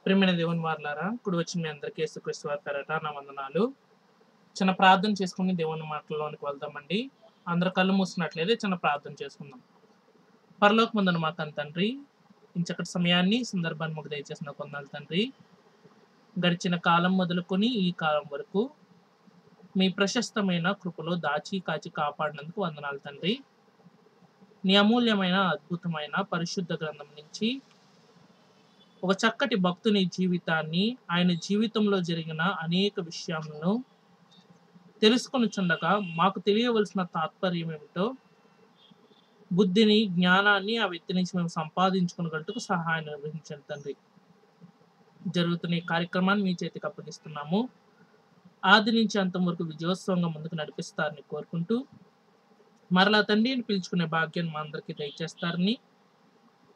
ప్రియమైన దేవుని వారలారా, కూడి వచ్చిన మీ అందరికీ యేసుక్రీస్తు వారి పేరట నా వందనాలు. చిన్న ప్రార్థన చేసుకుని దేవుని మాటల్లోనికి వెళ్దామండి. అందరు కళ్ళు మూసినట్లయితే చిన్న ప్రార్థన చేసుకుందాం. పరలోకమందున్న మా కన్న తండ్రి, ఇంచకటి సమయాన్ని సందర్భాన్ని మాకు దయచేసిన కొందనాలు తండ్రి. గడిచిన కాలం మొదలుకొని ఈ కాలం వరకు మీ ప్రశస్తమైన కృపలో దాచి కాచి కాపాడినందుకు వందనాలు తండ్రి. నీ అమూల్యమైన అద్భుతమైన పరిశుద్ధ గ్రంథం నుంచి ఒక చక్కటి భక్తుని జీవితాన్ని, ఆయన జీవితంలో జరిగిన అనేక విషయాలను తెలుసుకొనుచుండగా మాకు తెలియవలసిన తాత్పర్యం ఏమిటో, బుద్ధిని, జ్ఞానాన్ని ఆ వ్యక్తి నుంచి మేము సంపాదించుకునగలుగుటకు సహాయం నిర్వహించండి తండ్రి. జరుగుతున్న ఈ కార్యక్రమాన్ని మీ చేతికి అప్పగిస్తున్నాము. ఆది నుంచి అంతం వరకు విజయోత్సవంగా ముందుకు నడిపిస్తారని కోరుకుంటూ, మరలా తండ్రిని పిలుచుకునే భాగ్యాన్ని మా అందరికీ దయచేస్తారని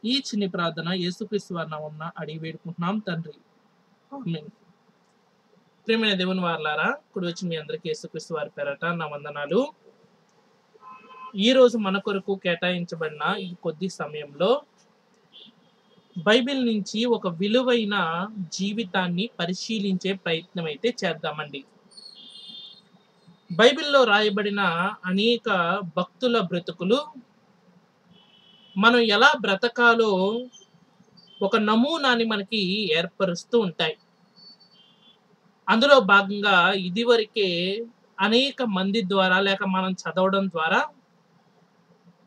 ఈ చిన్ని ప్రార్థన యేసుక్రీస్తు వారి నామమున అడిగి వేడుకుంటున్నాం తండ్రి. ఆమేన్. ప్రియమైన దేవుని వారలారా, కూడి వచ్చి మీ అందరికీ యేసుక్రీస్తు వారి పేరట నా వందనాలు. ఈ రోజు మన కొరకు కేటాయించబడిన ఈ కొద్ది సమయంలో బైబిల్ నుంచి ఒక విలువైన జీవితాన్ని పరిశీలించే ప్రయత్నం అయితే చేద్దామండి. బైబిల్లో రాయబడిన అనేక భక్తుల బ్రతుకులు మనం ఎలా బ్రతకాలో ఒక నమూనాని మనకి ఏర్పరుస్తూ ఉంటాయి. అందులో భాగంగా ఇదివరకే అనేక మంది ద్వారా లేక మనం చదవడం ద్వారా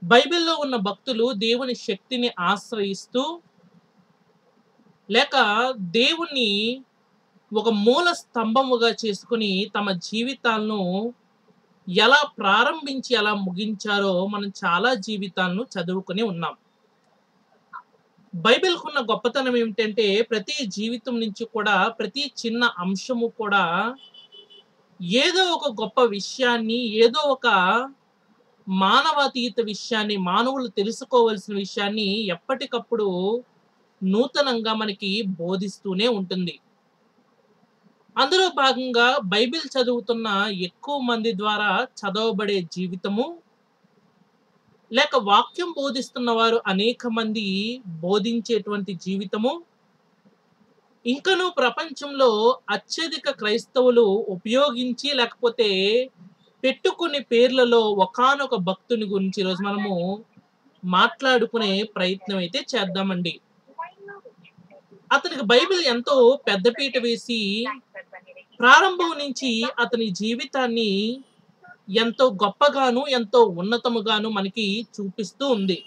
బైబిల్లో ఉన్న భక్తులు దేవుని శక్తిని ఆశ్రయిస్తూ లేక దేవుణ్ణి ఒక మూల స్తంభముగా చేసుకుని తమ జీవితాలను ఎలా ప్రారంభించి ఎలా ముగించారో మనం చాలా జీవితాలను చదువుకుని ఉన్నాం. బైబిల్కు ఉన్న గొప్పతనం ఏమిటంటే ప్రతి జీవితం నుంచి కూడా ప్రతి చిన్న అంశము కూడా ఏదో ఒక గొప్ప విషయాన్ని, ఏదో ఒక మానవాతీత విషయాన్ని, మానవులు తెలుసుకోవలసిన విషయాన్ని ఎప్పటికప్పుడు నూతనంగా మనకి బోధిస్తూనే ఉంటుంది. అందులో భాగంగా బైబిల్ చదువుతున్న ఎక్కువ మంది ద్వారా చదవబడే జీవితము, లేక వాక్యం బోధిస్తున్న వారు అనేక మంది బోధించేటువంటి జీవితము, ఇంకనూ ప్రపంచంలో అత్యధిక క్రైస్తవులు ఉపయోగించి లేకపోతే పెట్టుకునే పేర్లలో ఒకానొక భక్తుని గురించి ఈరోజు మనము మాట్లాడుకునే ప్రయత్నం అయితే చేద్దామండి. అతనికి బైబిల్ ఎంతో పెద్దపీట వేసి ప్రారంభం నుంచి అతని జీవితాన్ని ఎంతో గొప్పగాను ఎంతో ఉన్నతముగాను మనకి చూపిస్తూ ఉంది.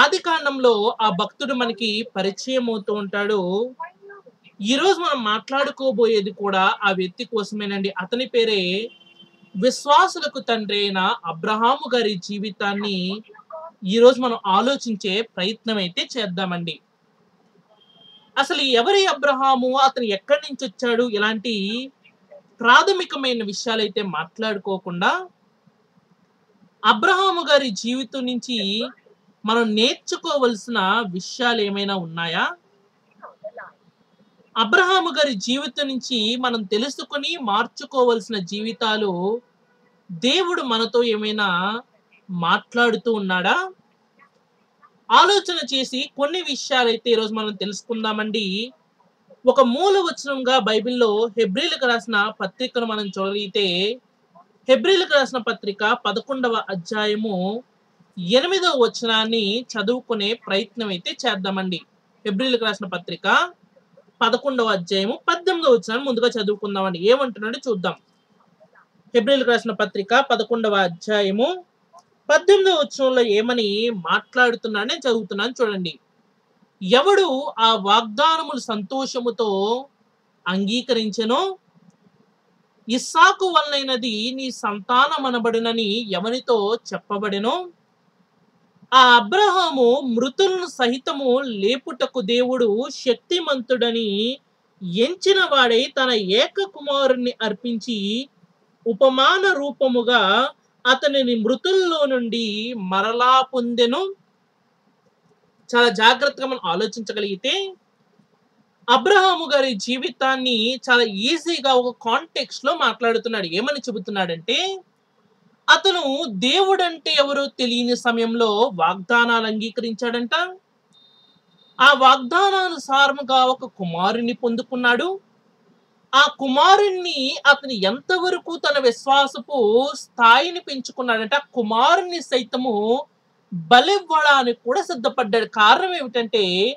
ఆది కాండంలో ఆ భక్తుడు మనకి పరిచయం అవుతూ ఉంటాడు. ఈరోజు మనం మాట్లాడుకోబోయేది కూడా ఆ వ్యక్తి కోసమేనండి. అతని పేరే విశ్వాసులకు తండ్రి అయిన అబ్రహాము గారి జీవితాన్ని ఈరోజు మనం ఆలోచించే ప్రయత్నం అయితే చేద్దామండి. అసలు ఎవరి అబ్రహాము, అతను ఎక్కడి నుంచి వచ్చాడు, ఇలాంటి ప్రాథమికమైన విషయాలైతే మాట్లాడుకోకుండా అబ్రహాము గారి జీవితం నుంచి మనం నేర్చుకోవలసిన విషయాలు ఏమైనా ఉన్నాయా? అబ్రహాము గారి జీవితం నుంచి మనం తెలుసుకొని మార్చుకోవలసిన జీవితాలు దేవుడు మనతో ఏమైనా మాట్లాడుతూ ఉన్నాడా? ఆలోచన చేసి కొన్ని విషయాలైతే ఈరోజు మనం తెలుసుకుందామండి. ఒక మూల వచనంగా బైబిల్లో హెబ్రీలకు రాసిన పత్రికను మనం చూడగలిగితే, హెబ్రీలకు రాసిన పత్రిక 11వ అధ్యాయము 8వ వచనాన్ని చదువుకునే ప్రయత్నం అయితే చేద్దామండి. హెబ్రీలకు రాసిన పత్రిక 11వ అధ్యాయము 18వ వచనాన్ని ముందుగా చదువుకుందామండి. ఏమంటున్నాడో చూద్దాం. హెబ్రీలకు రాసిన పత్రిక 11వ అధ్యాయము 18వ వచనంలో ఏమని మాట్లాడుతున్నాడో నేను చదువుతున్నాను చూడండి. ఎవడు ఆ వాగ్దానములు సంతోషముతో అంగీకరించెనో ఇస్సాకు వలనైనది నీ సంతానమనబడునని ఎవనితో చెప్పబడెనో ఆ అబ్రహాము మృతులను సహితము లేపుటకు దేవుడు శక్తిమంతుడని ఎంచిన వాడై తన ఏక కుమారుణ్ణి అర్పించి ఉపమాన రూపముగా అతనిని మృతుల్లో నుండి మరలా పొందెను. చాలా జాగ్రత్తగా మనం ఆలోచించగలిగితే అబ్రహాము గారి జీవితాన్ని చాలా ఈజీగా ఒక కాంటెక్స్ట్ లో మాట్లాడుతున్నాడు. ఏమని చెబుతున్నాడంటే, అతను దేవుడంటే ఎవరో తెలియని సమయంలో వాగ్దానాలు అంగీకరించాడంట. ఆ వాగ్దానానుసారముగా ఒక కుమారుని పొందుకున్నాడు. ఆ కుమారుణ్ణి అతను ఎంతవరకు తన విశ్వాసపు స్థాయిని పెంచుకున్నాడంటే, ఆ కుమారుణ్ణి సైతము బలివ్వడానికి కూడా సిద్ధపడ్డాడు. కారణం ఏమిటంటే,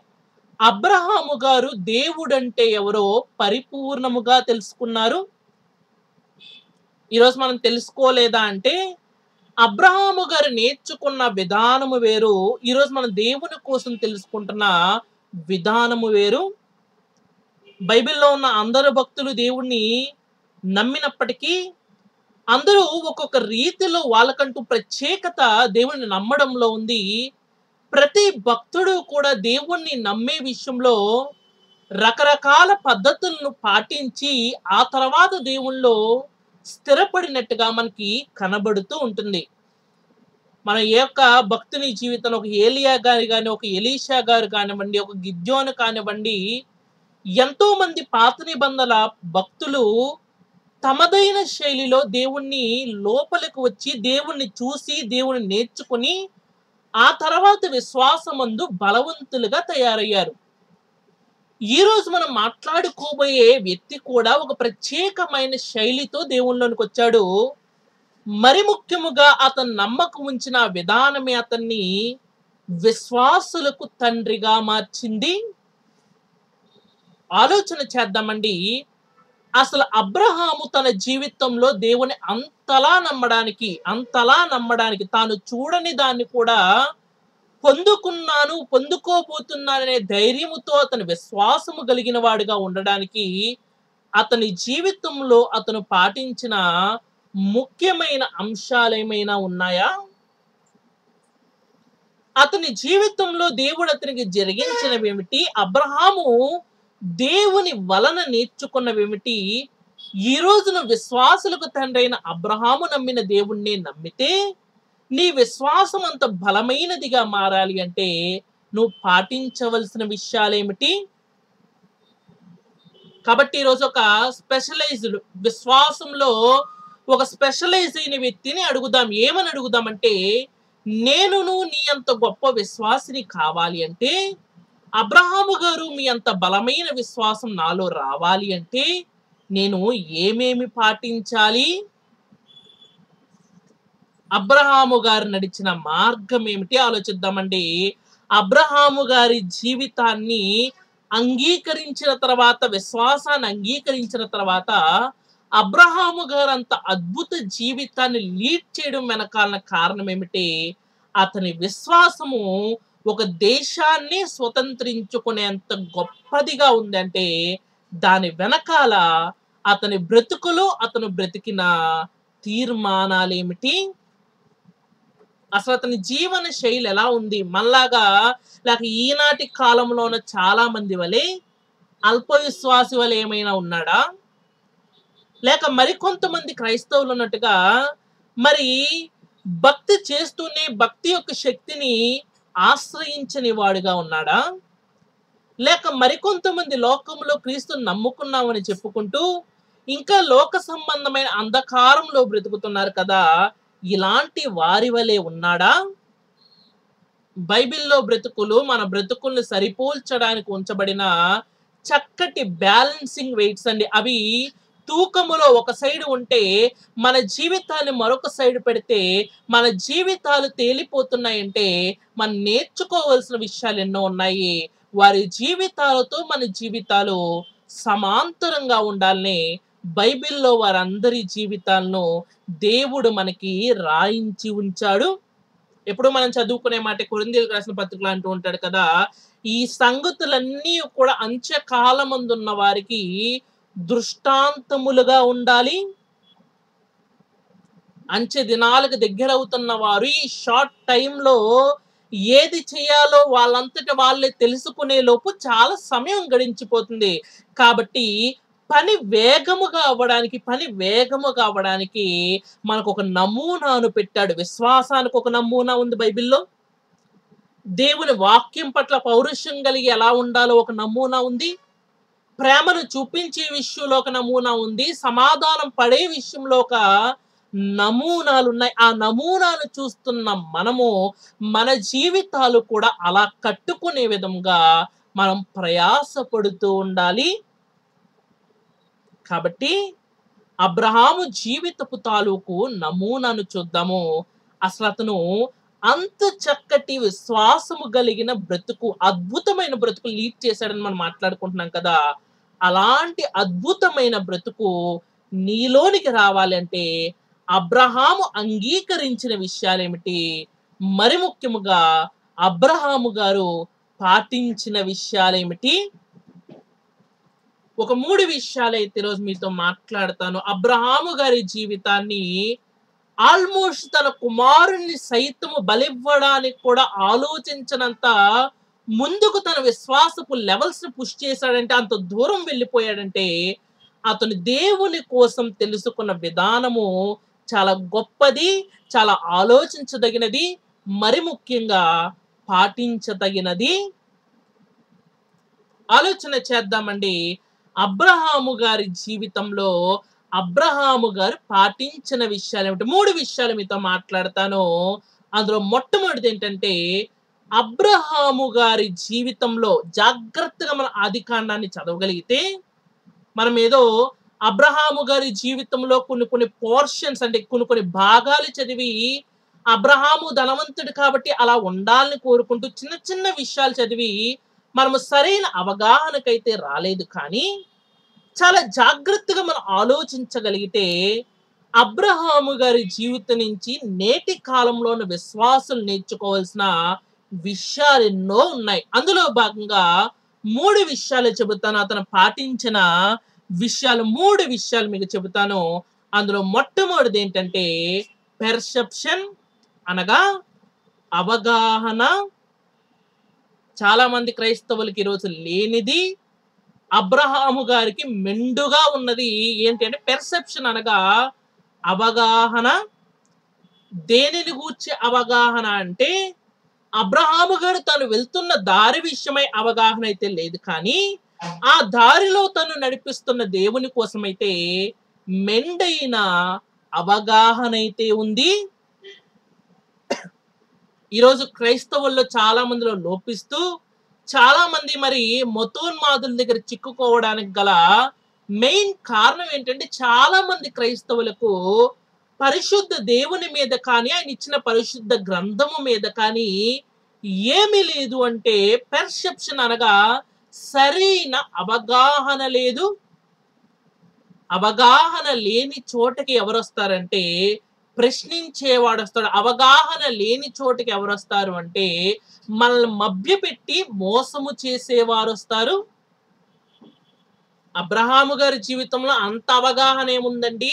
అబ్రహాము గారు దేవుడంటే ఎవరో పరిపూర్ణముగా తెలుసుకున్నారు. ఈరోజు మనం తెలుసుకోలేదా అంటే, అబ్రహాము గారు నేర్చుకున్న విధానము వేరు. ఈరోజు మనం దేవుని కోసం తెలుసుకుంటున్న విధానము వేరు. బైబిల్‌లో ఉన్న అందరు భక్తులు దేవుణ్ణి నమ్మినప్పటికీ, అందరూ ఒక్కొక్క రీతిలో వాళ్ళకంటూ ప్రత్యేకత దేవుణ్ణి నమ్మడంలో ఉంది. ప్రతి భక్తుడు కూడా దేవుణ్ణి నమ్మే విషయంలో రకరకాల పద్ధతులను పాటించి, ఆ తర్వాత దేవునిలో స్థిరపడినట్టుగా మనకి కనబడుతూ ఉంటుంది. మన ఏ యొక్క భక్తుని జీవితంలో ఒక ఏలియా గారు గాని, ఒక ఎలీషా గారు కానివ్వండి, ఒక గిద్యోను కానివ్వండి, ఎంతో మంది పాత నిబంధనల భక్తులు తమదైన శైలిలో దేవుణ్ణి లోపలికి వచ్చి, దేవుణ్ణి చూసి, దేవుని నేర్చుకొని, ఆ తర్వాత విశ్వాసమందు బలవంతులుగా తయారయ్యారు. ఈరోజు మనం మాట్లాడుకోబోయే వ్యక్తి కూడా ఒక ప్రత్యేకమైన శైలితో దేవునిలోనికి వచ్చాడు. మరి ముఖ్యముగా అతను నమ్మకం ఉంచిన విధానమే అతన్ని విశ్వాసులకు తండ్రిగా మార్చింది. ఆలోచన చేద్దామండి. అసలు అబ్రహాము తన జీవితంలో దేవుని అంతలా నమ్మడానికి తాను చూడని దాన్ని కూడా పొందుకున్నాను, పొందుకోబోతున్నాననే ధైర్యముతో అతను విశ్వాసము కలిగిన వాడిగా ఉండడానికి, అతని జీవితంలో అతను పాటించిన ముఖ్యమైన అంశాలేమైనా ఉన్నాయా? అతని జీవితంలో దేవుడు అతనికి జరిగించినవేమిటి? అబ్రహాము దేవుని వలన నేర్చుకున్నవేమిటి? ఈ రోజున విశ్వాసులకు తండ్రైన అబ్రహాము నమ్మిన దేవుణ్ణి నమ్మితే, నీ విశ్వాసం అంత బలమైనదిగా మారాలి అంటే నువ్వు పాటించవలసిన విషయాలేమిటి? కాబట్టి ఈరోజు ఒక స్పెషలైజ్డ్ విశ్వాసంలో ఒక స్పెషలైజ్ అయిన వ్యక్తిని అడుగుదాం. ఏమని అడుగుదామంటే, నేనును నీ అంత గొప్ప విశ్వాసిని కావాలి అంటే, అబ్రహాము గారు మీ అంత బలమైన విశ్వాసం నాలో రావాలి అంటే, నేను ఏమేమి పాటించాలి? అబ్రహాము గారు నడిచిన మార్గం ఏమిటి ఆలోచిద్దామండి. అబ్రహాము గారి జీవితాన్ని అంగీకరించిన తర్వాత, విశ్వాసాన్ని అంగీకరించిన తర్వాత, అబ్రహాము గారు అంత అద్భుత జీవితాన్ని లీడ్ చేయడం వెనకాలన కారణం ఏమిటి? అతని విశ్వాసము ఒక దేశాన్ని స్వతంత్రించుకునేంత గొప్పదిగా ఉందంటే, దాని వెనకాల అతని బ్రతుకులో అతను బ్రతికిన తీర్మానాలేమిటి? అసలు అతని జీవన శైలి ఎలా ఉంది? మనలాగా లేక ఈనాటి కాలంలో ఉన్న చాలా మంది వలె అల్ప విశ్వాసి వలె ఏమైనా ఉన్నాడా? లేక మరికొంతమంది క్రైస్తవులు ఉన్నట్టుగా మరి భక్తి చేస్తూనే భక్తి యొక్క శక్తిని ఆశ్రయించని వాడుగా ఉన్నాడా? లేక మరికొంతమంది లోకంలో క్రీస్తుని నమ్ముకున్నామని చెప్పుకుంటూ ఇంకా లోక సంబంధమైన అంధకారంలో బ్రతుకుతున్నారు కదా, ఇలాంటి వారి వలె ఉన్నాడా? బైబిల్లో బ్రతుకులు మన బ్రతుకుల్ని సరిపోల్చడానికి ఉంచబడిన చక్కటి బ్యాలెన్సింగ్ వెయిట్స్ అండి. అవి తూకములో ఒక సైడ్ ఉంటే, మన జీవితాన్ని మరొక సైడ్ పెడితే మన జీవితాలు తేలిపోతున్నాయంటే, మనం నేర్చుకోవాల్సిన విషయాలు ఎన్నో ఉన్నాయి. వారి జీవితాలతో మన జీవితాలు సమాంతరంగా ఉండాలని బైబిల్లో వారందరి జీవితాలను దేవుడు మనకి రాయించి ఉంచాడు. ఎప్పుడు మనం చదువుకునే మాట కొరింథీయులకు రాసిన పత్రికలో అంటూ ఉంటాడు కదా, ఈ సంగతులన్నీ కూడా అంత్యకాలమందున్న వారికి దృష్టాంతములుగా ఉండాలి. అంచె దినాలకు దగ్గరవుతున్న వారు ఈ షార్ట్ టైంలో ఏది చేయాలో వాళ్ళంతట వాళ్ళే తెలుసుకునే లోపు చాలా సమయం గడించిపోతుంది. కాబట్టి పని వేగముగా అవ్వడానికి మనకు ఒక నమూనాను పెట్టాడు. విశ్వాసానికి ఒక నమూనా ఉంది బైబిల్లో. దేవుని వాక్యం పట్ల పౌరుషం కలిగి ఎలా ఉండాలో ఒక నమూనా ఉంది. ప్రేమను చూపించే విషయంలో ఒక నమూనా ఉంది. సమాధానం పడే విషయంలో ఒక నమూనాలు ఉన్నాయి. ఆ నమూనాలు చూస్తున్న మనము మన జీవితాలు కూడా అలా కట్టుకునే విధంగా మనం ప్రయాసపడుతూ ఉండాలి. కాబట్టి అబ్రహాము జీవితపు తాలూకు నమూనాను చూద్దాము. అసలతను అంత చక్కటి విశ్వాసము కలిగిన బ్రతుకు, అద్భుతమైన బ్రతుకు లీడ్ చేశాడని మనం మాట్లాడుకుంటున్నాం కదా! అలాంటి అద్భుతమైన బ్రతుకు నీలోనికి రావాలి అంటే అబ్రహాము అంగీకరించిన విషయాలేమిటి? మరి ముఖ్యముగా అబ్రహాము గారు పాటించిన విషయాలేమిటి? ఒక 3 విషయాలైతే ఈరోజు మీతో మాట్లాడతాను. అబ్రహాము గారి జీవితాన్ని ఆల్మోస్ట్ తన కుమారుణ్ణి సైతము బలివ్వడానికి కూడా ఆలోచించనంత ముందుకు తన విశ్వాసపు లెవెల్స్‌ని పుష్ చేశాడంటే, అంత దూరం వెళ్ళిపోయాడంటే, అతను దేవుని కోసం తెలుసుకున్న విధానము చాలా గొప్పది, చాలా ఆలోచించదగినది, మరి ముఖ్యంగా పాటించదగినది. ఆలోచన చేద్దామండి. అబ్రహాము గారి జీవితంలో అబ్రహాము గారు పాటించిన విషయాలేమిటి? 3 విషయాలు మీతో మాట్లాడతాను. అందులో మొట్టమొదటిది ఏంటంటే, అబ్రహాము గారి జీవితంలో జాగ్రత్తగా మన ఆదికాండాన్ని చదవగలిగితే, మనం ఏదో అబ్రహాము గారి జీవితంలో కొన్ని పోర్షన్స్ అంటే కొన్ని భాగాలు చదివి, అబ్రహాము ధనవంతుడు కాబట్టి అలా ఉండాలని కోరుకుంటూ చిన్న చిన్న విషయాలు చదివి మనము సరైన అవగాహనకైతే రాలేదు. కానీ చాలా జాగ్రత్తగా మనం ఆలోచించగలిగితే అబ్రహాము గారి జీవితం నుంచి నేటి కాలంలో ఉన్న విశ్వాసులు నేర్చుకోవాల్సిన విషయాలు ఎన్నో ఉన్నాయి. అందులో భాగంగా 3 విషయాలు చెబుతాను. అతను పాటించిన విషయాలు 3 విషయాలు మీకు చెబుతాను. అందులో మొట్టమొదటిది ఏంటంటే పెర్సెప్షన్, అనగా అవగాహన. చాలా మంది క్రైస్తవులకి ఈరోజు లేనిది, అబ్రహాము గారికి మెండుగా ఉన్నది ఏంటి అంటే పెర్సెప్షన్, అనగా అవగాహన. దేనిని గూర్చి అవగాహన అంటే, అబ్రహాము గారు తను వెళ్తున్న దారి విషయమై అవగాహన అయితే లేదు, కానీ ఆ దారిలో తను నడిపిస్తున్న దేవుని కోసమైతే మెండైన అవగాహన అయితే ఉంది. ఈరోజు క్రైస్తవుల్లో చాలా మందిలో లోపిస్తూ, చాలా మంది మరి మతోన్మాదుల దగ్గర చిక్కుకోవడానికి గల మెయిన్ కారణం ఏంటంటే, చాలా మంది క్రైస్తవులకు పరిశుద్ధ దేవుని మీద కానీ, ఆయన ఇచ్చిన పరిశుద్ధ గ్రంథము మీద కానీ ఏమీ లేదు. అంటే పెర్సెప్షన్, అనగా సరైన అవగాహన లేదు. అవగాహన లేని చోటకి ఎవరొస్తారంటే ప్రశ్నించేవాడు వస్తాడు. అవగాహన లేని చోటకి ఎవరొస్తారు అంటే మనల్ని మభ్యపెట్టి మోసము చేసేవారు వస్తారు. అబ్రహాము గారి జీవితంలో అంత అవగాహన ఏముందండి?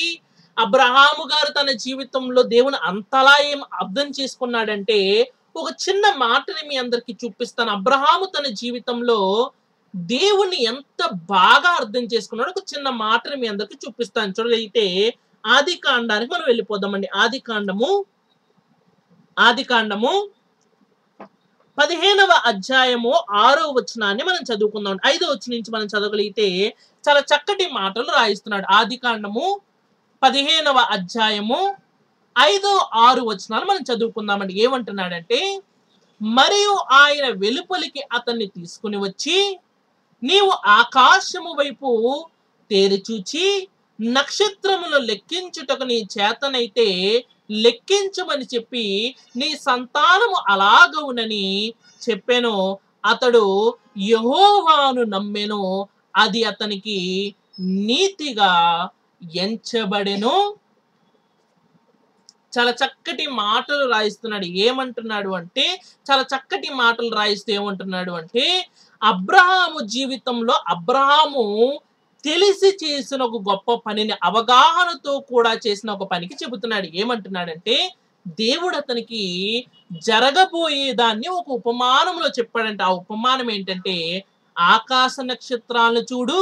అబ్రహాము గారు తన జీవితంలో దేవుని అంతలా ఏం అర్థం చేసుకున్నాడంటే, ఒక చిన్న మాటని మీ అందరికి చూపిస్తాను. అబ్రహాము తన జీవితంలో దేవుని ఎంత బాగా అర్థం చేసుకున్నాడో ఒక చిన్న మాటని మీ అందరికి చూపిస్తాను. చూడగలిగితే ఆదికాండానికి మనం వెళ్ళిపోదామండి. ఆదికాండము 15వ అధ్యాయము 6వ వచనాన్ని మనం చదువుకుందాం. 5వ వచనం నుంచి మనం చదవగలిగితే చాలా చక్కటి మాటలు రాయిస్తున్నాడు. ఆదికాండము 15వ అధ్యాయము 5, 6 వచనాలు మనం చదువుకుందామండి. ఏమంటున్నాడంటే, మరియు ఆయన వెలుపలికి అతన్ని తీసుకుని వచ్చి, నీవు ఆకాశము వైపు తేరిచూచి నక్షత్రములు లెక్కించుటకు నీ చేతనైతే లెక్కించమని చెప్పి నీ సంతానము అలాగవునని చెప్పెను. అతడు యెహోవాను నమ్మెను, అది అతనికి నీతిగా ఎంచబడెను. చాలా చక్కటి మాటలు రాయిస్తున్నాడు. ఏమంటున్నాడు అంటే, చాలా చక్కటి మాటలు రాయిస్తూ ఏమంటున్నాడు అంటే, అబ్రహాము జీవితంలో అబ్రహాము తెలిసి చేసిన ఒక గొప్ప పనిని, అవగాహనతో కూడా చేసిన ఒక పనికి చెబుతున్నాడు. ఏమంటున్నాడంటే, దేవుడు అతనికి జరగబోయేదాన్ని ఒక ఉపమానంలో చెప్పాడంట. ఆ ఉపమానం ఏంటంటే, ఆకాశ నక్షత్రాలను చూడు,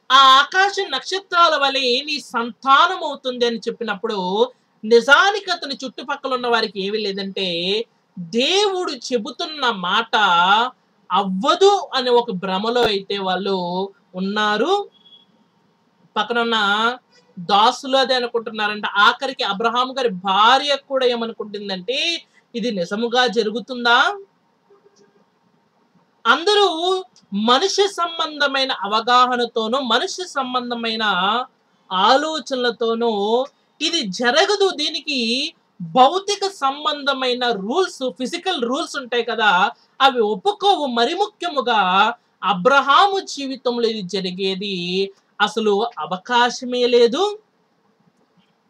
ఆ ఆకాశ నక్షత్రాల వలె నీ సంతానం అవుతుంది అని చెప్పినప్పుడు, నిజానికి అతని చుట్టుపక్కల ఉన్న వారికి ఏమీ లేదంటే, దేవుడు చెబుతున్న మాట అవ్వదు అనే ఒక భ్రమలో అయితే వాళ్ళు ఉన్నారు. పక్కనున్న దాసులు అదే అనుకుంటున్నారంట. ఆఖరికి అబ్రహాము గారి భార్య కూడా ఏమనుకుంటుందంటే, ఇది నిజముగా జరుగుతుందా? అందరూ మనిషి సంబంధమైన అవగాహనతోనూ, మనిషి సంబంధమైన ఆలోచనలతోనూ ఇది జరగదు. దీనికి భౌతిక సంబంధమైన రూల్స్, ఫిజికల్ రూల్స్ ఉంటాయి కదా, అవి ఒప్పుకోవు. మరి ముఖ్యముగా అబ్రహాము జీవితంలో ఇది జరిగేది అసలు అవకాశమే లేదు.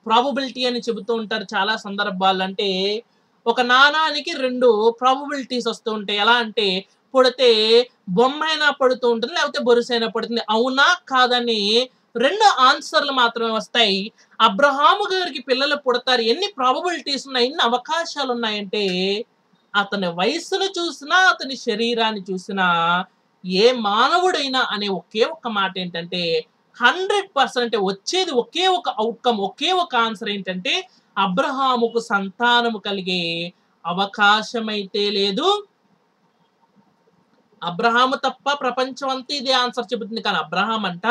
ప్రాబబిలిటీ అని చెబుతూ ఉంటారు చాలా సందర్భాలు. అంటే ఒక నాణానికి 2 ప్రాబబిలిటీస్ వస్తూ ఉంటాయి. ఎలా అంటే పుడితే బొమ్మైనా పడుతూ ఉంటుంది, లేకపోతే బొరుసైనా పడుతుంది. అవునా కాదని 2 ఆన్సర్లు మాత్రమే వస్తాయి. అబ్రహాము గారికి పిల్లలు పుడతారు. ఎన్ని ప్రాబబిలిటీస్ ఉన్నాయి, ఎన్ని అవకాశాలు ఉన్నాయంటే, అతని వయస్సును చూసినా, అతని శరీరాన్ని చూసినా, ఏ మానవుడైనా అనే ఒకే ఒక్క మాట ఏంటంటే 100% అంటే వచ్చేది ఒకే ఒక అవుట్కమ్, ఒకే ఒక ఆన్సర్ ఏంటంటే అబ్రహాముకు సంతానము కలిగే అవకాశమైతే లేదు. అబ్రహాము తప్ప ప్రపంచం అంతా ఇదే ఆన్సర్ చెబుతుంది. కానీ అబ్రహాం అంట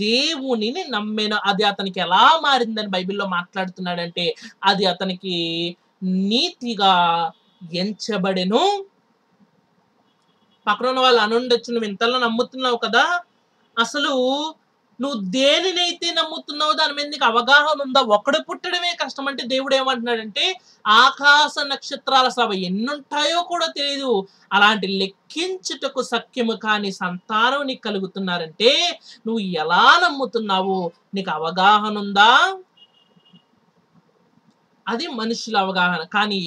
దేవునిని నమ్మెను. అది అతనికి ఎలా మారిందని బైబిల్లో మాట్లాడుతున్నాడంటే, అది అతనికి నీతిగా ఎంచబడెను. పక్కన ఉన్న వాళ్ళు అనుండొచ్చు, నువ్వు ఇంతలో నమ్ముతున్నావు కదా, అసలు నువ్వు దేనినైతే నమ్ముతున్నావో దాని మీద నీకు అవగాహన ఉందా? ఒకడు పుట్టడమే కష్టం అంటే దేవుడు ఏమంటున్నాడంటే, ఆకాశ నక్షత్రాల సభ ఎన్నుంటాయో కూడా తెలియదు, అలాంటి లెక్కించుటకు సఖ్యము కాని సంతానం నీకు కలుగుతున్నారంటే నువ్వు ఎలా నమ్ముతున్నావు? నీకు అవగాహన ఉందా? అది మనుషుల అవగాహన. కానీ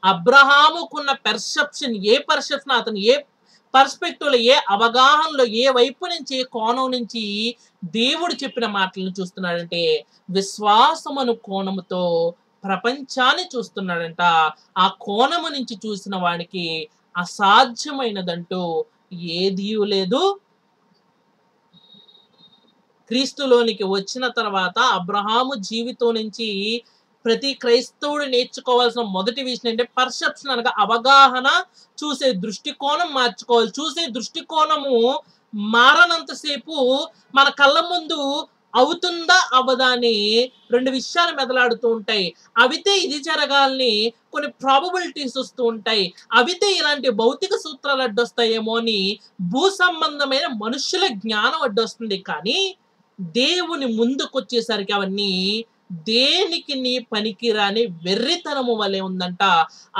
అబ్రహాముకున్న పర్సెప్షన్, ఏ పర్సెప్షన్, అతను ఏ పర్స్పెక్టివ్లో, ఏ అవగాహనలో, ఏ వైపు నుంచి, ఏ కోణం నుంచి దేవుడు చెప్పిన మాటలను చూస్తున్నాడంటే విశ్వాసమను కోణముతో ప్రపంచాన్ని చూస్తున్నాడంట. ఆ కోణము నుంచి చూసిన వాడికి అసాధ్యమైనదంటూ ఏదీ లేదు. క్రీస్తులోనికి వచ్చిన తర్వాత అబ్రహాము జీవితం నుంచి ప్రతి క్రైస్తవుడు నేర్చుకోవాల్సిన మొదటి విషయం ఏంటంటే పర్సెప్షన్, అనగా అవగాహన, చూసే దృష్టికోణం మార్చుకోవాలి. చూసే దృష్టికోణము మారనంతసేపు మన కళ్ళ ముందు అవుతుందా అవ్వదా అని 2 విషయాలు మెదలాడుతూ ఉంటాయి. అవితే ఇది జరగాలని కొన్ని ప్రాబబిలిటీస్ వస్తూ ఉంటాయి. అవితే ఇలాంటి భౌతిక సూత్రాలు అడ్డొస్తాయేమో అని భూ సంబంధమైన మనుషుల జ్ఞానం అడ్డొస్తుంది. కానీ దేవుని ముందుకొచ్చేసరికి అవన్నీ దేనికి నీ పనికిరాని వెర్రితనము వలె ఉందంట.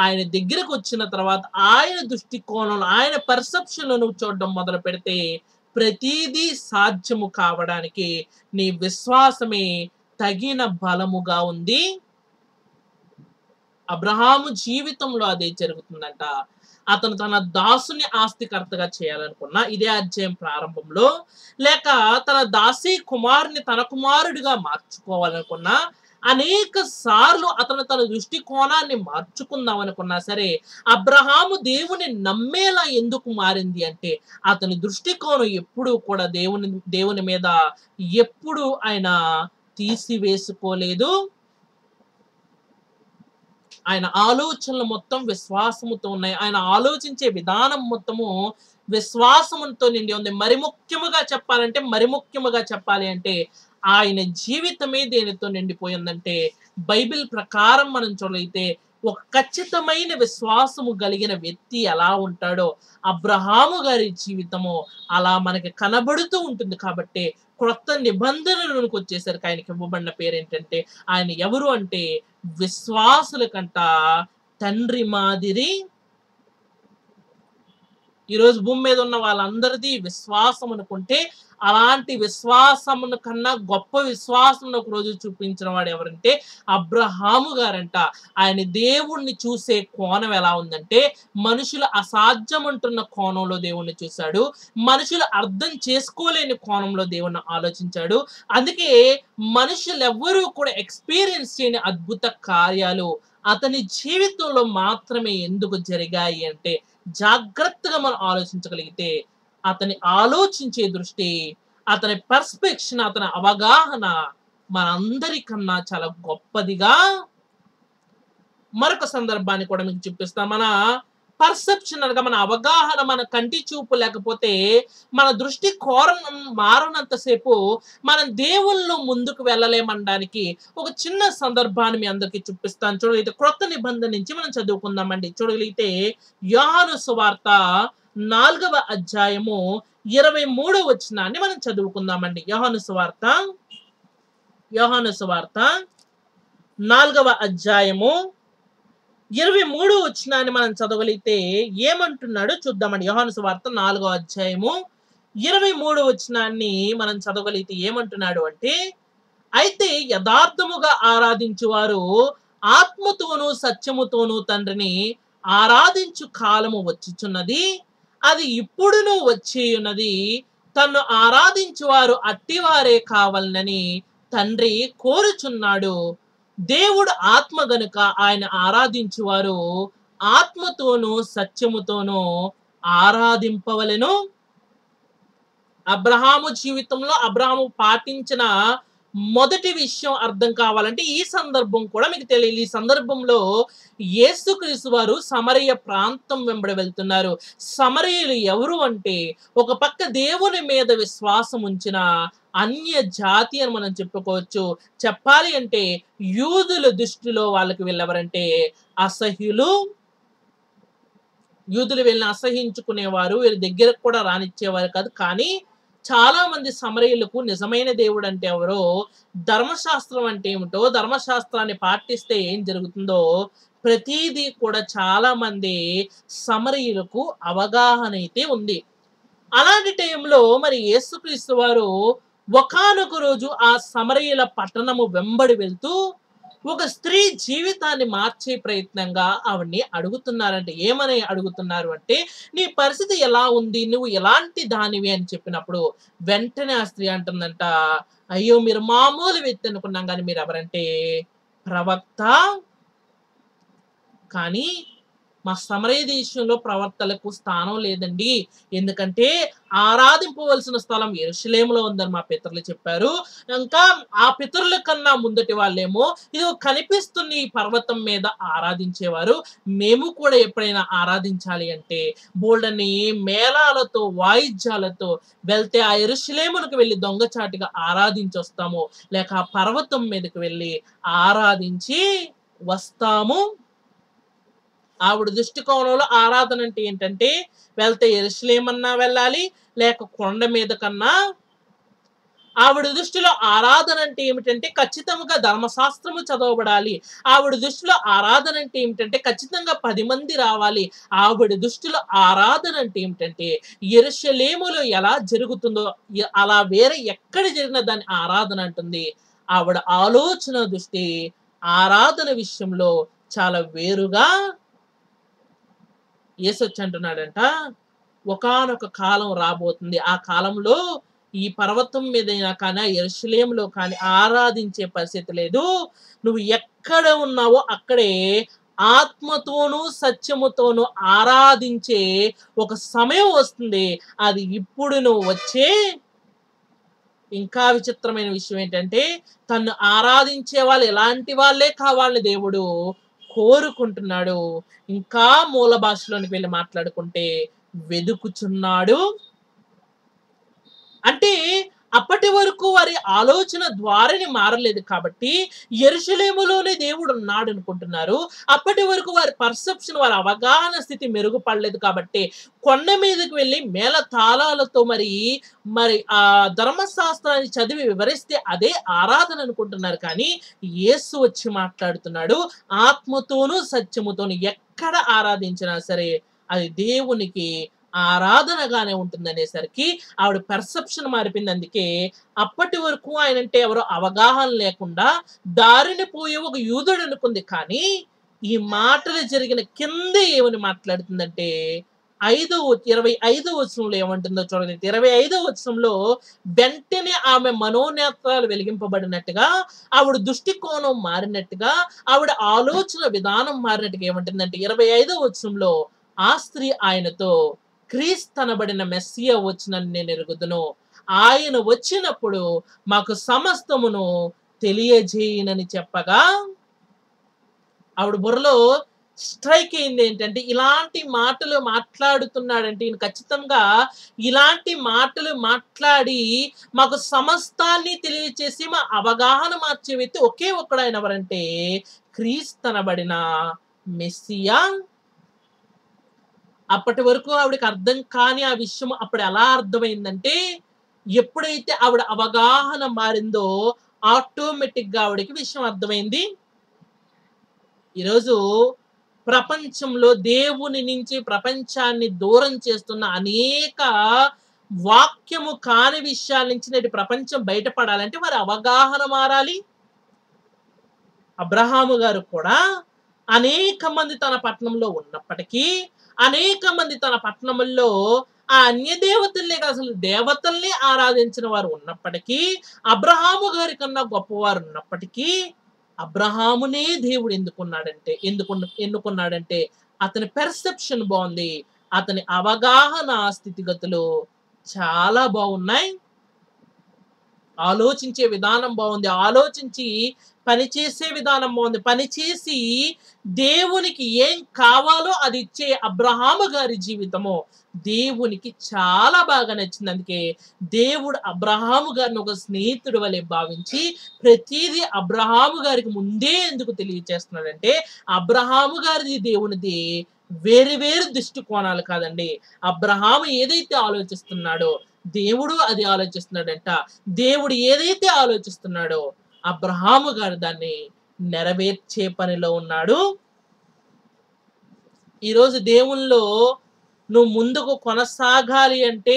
ఆయన దగ్గరకు వచ్చిన తర్వాత ఆయన దృష్టికోణంలో, ఆయన పర్సెప్షన్లో నువ్వు చూడడం మొదలు పెడితే ప్రతిదీ సాధ్యము కావడానికి నీ విశ్వాసమే తగిన బలముగా ఉంది. అబ్రహాము జీవితంలో అదే జరుగుతుందంట. అతను తన దాసుని ఆస్తికర్తగా చేయాలనుకున్నా ఇదే అధ్యాయం ప్రారంభంలో, లేక తన దాసి కుమారుని తన కుమారుడిగా మార్చుకోవాలనుకున్నా, అనేక సార్లు అతను తన దృష్టికోణాన్ని మార్చుకుందాం అనుకున్నా సరే, అబ్రహాము దేవుని నమ్మేలా ఎందుకు మారింది అంటే అతని దృష్టికోణం ఎప్పుడూ కూడా దేవుని మీద ఎప్పుడు ఆయన తీసివేసుకోలేదు. ఆయన ఆలోచనలు మొత్తం విశ్వాసముతో ఉన్నాయి. ఆయన ఆలోచించే విధానం మొత్తము విశ్వాసముతో నిండి ఉంది. మరి ముఖ్యముగా చెప్పాలి అంటే ఆయన జీవితమే దేనితో నిండిపోయిందంటే, బైబిల్ ప్రకారం మనం చూడగలిగితే ఒక ఖచ్చితమైన విశ్వాసము కలిగిన వ్యక్తి ఎలా ఉంటాడో అబ్రహాము గారి జీవితము అలా మనకి కనబడుతూ ఉంటుంది. కాబట్టి క్రొత్త నిబంధనలకు వచ్చేసరికి ఆయనకి ఇవ్వబడిన పేరు ఏంటంటే, ఆయన ఎవరు అంటే విశ్వాసుల కంట తండ్రి మాదిరి. ఈరోజు భూమి మీద ఉన్న వాళ్ళందరిది విశ్వాసం అనుకుంటే, అలాంటి విశ్వాసమును కన్నా గొప్ప విశ్వాసం ఒక రోజు చూపించిన వాడు ఎవరంటే అబ్రహాము గారంట. ఆయన దేవుణ్ణి చూసే కోణం ఎలా ఉందంటే, మనుషులు అసాధ్యం అంటున్న కోణంలో దేవుణ్ణి చూశాడు. మనుషులు అర్థం చేసుకోలేని కోణంలో దేవుణ్ణి ఆలోచించాడు. అందుకే మనుషులు ఎవ్వరూ కూడా ఎక్స్పీరియన్స్ చేయని అద్భుత కార్యాలు అతని జీవితంలో మాత్రమే ఎందుకు జరిగాయి అంటే, జాగ్రత్తగా మనం ఆలోచించగలిగితే అతని ఆలోచించే దృష్టి, అతని పర్స్పెక్షన్, అతని అవగాహన మనందరికన్నా చాలా గొప్పదిగా. మరొక సందర్భాన్ని కూడా మీకు చూపిస్తాం. మన పర్సెప్షన్ అనగా మన అవగాహన, మన కంటి చూపు లేకపోతే మన దృష్టి మారనంత సేపు మనం దేవుళ్ళు ముందుకు వెళ్ళలేమనడానికి ఒక చిన్న సందర్భాన్ని మీ అందరికీ చూపిస్తాను. చూడగలిగితే క్రొత్త నిబంధన నుంచి మనం చదువుకుందామండి. చూడగలిగితే యోహాను సువార్త 4వ అధ్యాయము 23వ వచనాన్ని మనం చదువుకుందామండి. యోహాను సువార్త 4వ అధ్యాయము 23వ వచనాన్ని మనం చదవగలిగితే ఏమంటున్నాడో చూద్దామండి. యోహాను సువార్త 4వ అధ్యాయము 23వ వచనాన్ని మనం చదవగలిగితే ఏమంటున్నాడు అంటే, అయితే యథార్థముగా ఆరాధించువారు ఆత్మతోనూ సత్యముతోనూ తండ్రిని ఆరాధించు కాలము వచ్చుచున్నది, అది ఇప్పుడును వచ్చేయున్నది. తన్ను ఆరాధించువారు అట్టివారే కావాలని తండ్రి కోరుచున్నాడు. దేవుడు ఆత్మ గనుక ఆయన ఆరాధించువారు ఆత్మతోనూ సత్యముతోనూ ఆరాధింపవలెను. అబ్రహాము జీవితంలో అబ్రహాము పాటించిన మొదటి విషయం అర్థం కావాలంటే ఈ సందర్భం కూడా మీకు తెలియాలి. ఈ సందర్భంలో యేసుక్రీస్తు వారు సమరయ ప్రాంతం వెంబడి వెళ్తున్నారు. సమరయులు ఎవరు అంటే ఒక పక్క దేవుని మీద విశ్వాసం ఉంచిన అన్య జాతి అని మనం చెప్పుకోవచ్చు. చెప్పాలి అంటే యూదుల దృష్టిలో వాళ్ళకి వీళ్ళెవరంటే అసహ్యులు. యూదులు వీళ్ళని అసహించుకునేవారు, వీళ్ళ దగ్గరకు కూడా రానిచ్చేవారు కాదు. కానీ చాలా మంది సమరయులకు నిజమైన దేవుడు అంటే ఎవరో, ధర్మశాస్త్రం అంటే ఏమిటో, ధర్మశాస్త్రాన్ని పాటిస్తే ఏం జరుగుతుందో ప్రతిదీ కూడా చాలా మంది సమరయులకు అవగాహన అయితే ఉంది. అలాంటి టైంలో మరి యేసుక్రీస్తు వారు ఒకానొక రోజు ఆ సమరయుల పట్టణము వెంబడి వెళ్తూ ఒక స్త్రీ జీవితాన్ని మార్చే ప్రయత్నంగా ఆవిడ్ని అడుగుతున్నారంటే, ఏమని అడుగుతున్నారు అంటే, నీ పరిస్థితి ఎలా ఉంది, నువ్వు ఎలాంటి దానివి అని చెప్పినప్పుడు వెంటనే ఆ స్త్రీ అంటుందంట, అయ్యో మీరు మామూలు వ్యక్తి అనుకున్నాం కానీ మీరు ఎవరంటే ప్రవక్త. కానీ మా సమరయ దేశంలో ప్రవక్తలకు స్థానం లేదండి, ఎందుకంటే ఆరాధింపవలసిన స్థలం యెరూషలేములో ఉందని మా పితరులు చెప్పారు. ఇంకా ఆ పితరుల కన్నా ముందటి వాళ్ళేమో ఇది కనిపిస్తున్న ఈ పర్వతం మీద ఆరాధించేవారు. మేము కూడా ఎప్పుడైనా ఆరాధించాలి అంటే బోల్డని మేళాలతో వాయిద్యాలతో వెళ్తే ఆ యెరూషలేములకు వెళ్ళి దొంగచాటుగా ఆరాధించొస్తాము, లేక ఆ పర్వతం మీదకి వెళ్ళి ఆరాధించి వస్తాము. ఆవిడ దృష్టికోణంలో ఆరాధన అంటే ఏంటంటే వెళ్తే యెరూషలేమన్నా వెళ్ళాలి, లేక కొండ మీద కన్నా. ఆవిడ దృష్టిలో ఆరాధన అంటే ఏమిటంటే ఖచ్చితంగా ధర్మశాస్త్రము చదవబడాలి. ఆవిడ దృష్టిలో ఆరాధన అంటే ఏమిటంటే ఖచ్చితంగా 10 మంది రావాలి. ఆవిడ దృష్టిలో ఆరాధన అంటే ఏమిటంటే యెరూషలేములో ఎలా జరుగుతుందో అలా వేరే ఎక్కడ జరిగిన దాన్ని ఆరాధన అంటుంది. ఆవిడ ఆలోచన దృష్టి ఆరాధన విషయంలో చాలా వేరుగా యేసొచ్చి అంటున్నాడంట, ఒకానొక కాలం రాబోతుంది. ఆ కాలంలో ఈ పర్వతం మీద కానీ యెరూషలేములో కానీ ఆరాధించే పరిస్థితి లేదు. నువ్వు ఎక్కడ ఉన్నావో అక్కడే ఆత్మతోనూ సత్యముతోనూ ఆరాధించే ఒక సమయం వస్తుంది. అది ఇప్పుడు నువ్వు వచ్చే. ఇంకా విచిత్రమైన విషయం ఏంటంటే తను ఆరాధించే వాళ్ళు ఎలాంటి వాళ్ళే కావాలని దేవుడు కోరుకుంటున్నాడు. ఇంకా మూల భాషలోనికి వెళ్ళి మాట్లాడుకుంటే వెదుకుచున్నాడు. అంటే అప్పటి వరకు వారి ఆలోచన ద్వారానే మారలేదు కాబట్టి యెరూషలేములోనే దేవుడు ఉన్నాడు అనుకుంటున్నారు. అప్పటి వరకు వారి పర్సెప్షన్, వారి అవగాహన స్థితి మెరుగుపడలేదు కాబట్టి కొండ మీదకి వెళ్ళి మేళ తాళాలతో మరి ఆ ధర్మశాస్త్రాన్ని చదివి వివరిస్తే అదే ఆరాధన అనుకుంటున్నారు. కానీ యేసు వచ్చి మాట్లాడుతున్నాడు, ఆత్మతోనూ సత్యముతోనూ ఎక్కడ ఆరాధించినా సరే అది దేవునికి ఆరాధనగానే ఉంటుందనేసరికి ఆవిడ పర్సెప్షన్ మారిపోయింది. అందుకే అప్పటి వరకు ఆయన అంటే ఎవరో అవగాహన లేకుండా దారిని పోయే ఒక యూదుడు అనుకుంది. కానీ ఈ మాటలు జరిగిన కింద ఏమని మాట్లాడుతుందంటే 25వ వచనంలో ఏమంటుందో చూడండి. 25వ వచనంలో వెంటనే ఆమె మనోనేత్రాలు వెలిగింపబడినట్టుగా, ఆవిడ దృష్టికోణం మారినట్టుగా, ఆవిడ ఆలోచన విధానం మారినట్టుగా ఏమంటుందంటే 25వ వచనంలో ఆ స్త్రీ ఆయనతో, క్రీస్తనబడిన మెస్సియా వచ్చినని నేను ఎరుగుదును, ఆయన వచ్చినప్పుడు మాకు సమస్తమును తెలియజేయనని చెప్పగా ఆవిడ బుర్రలో స్ట్రైక్ అయింది ఏంటంటే, ఇలాంటి మాటలు మాట్లాడుతున్నాడంటే ఈయన ఖచ్చితంగా ఇలాంటి మాటలు మాట్లాడి మాకు సమస్తాన్ని తెలియచేసి మా అవగాహన మార్చే వ్యక్తి ఒకే ఒక్కడాయన ఎవరంటే క్రీస్తనబడిన మెస్సియా. అప్పటి వరకు ఆవిడకి అర్థం కాని ఆ విషయం అప్పుడు ఎలా అర్థమైందంటే, ఎప్పుడైతే ఆవిడ అవగాహన మారిందో ఆటోమేటిక్‌గా ఆవిడకి విషయం అర్థమైంది. ఈరోజు ప్రపంచంలో దేవుని నుంచి ప్రపంచాన్ని దూరం చేస్తున్న అనేక వాక్యము కాని విషయాల నుంచి నేటి ప్రపంచం బయటపడాలంటే వారి అవగాహన మారాలి. అబ్రహాము గారు కూడా అనేక మంది తన పట్టణంలో ఉన్నప్పటికీ, అనేక మంది తన పట్టణముల్లో ఆ అన్య దేవతల్నే కాదు అసలు దేవతల్ని ఆరాధించిన వారు ఉన్నప్పటికీ, అబ్రహాము గారి కన్నా గొప్పవారు ఉన్నప్పటికీ, అబ్రహామునే దేవుడు ఎన్నుకున్నాడంటే అతని పెర్సెప్షన్ బావుంది. అతని అవగాహన స్థితిగతులు చాలా బావున్నాయి. ఆలోచించే విధానం బావుంది. ఆలోచించి పనిచేసే విధానం బావుంది. పనిచేసి దేవునికి ఏం కావాలో అది ఇచ్చే అబ్రహాము గారి జీవితము దేవునికి చాలా బాగా నచ్చింది. అందుకే దేవుడు అబ్రహాము గారిని ఒక స్నేహితుడి వలె భావించి ప్రతీదీ అబ్రహాము గారికి ముందే ఎందుకు తెలియచేస్తున్నాడంటే, అబ్రహాము గారిది దేవునిది వేరు వేరు దృష్టికోణాలు కాదండి. అబ్రహాము ఏదైతే ఆలోచిస్తున్నాడో దేవుడు అది ఆలోచిస్తున్నాడంట. దేవుడు ఏదైతే ఆలోచిస్తున్నాడో అబ్రహాము గారు దాన్ని నెరవేర్చే పనిలో ఉన్నాడు. ఈరోజు దేవునిలో నువ్వు ముందుకు కొనసాగాలి అంటే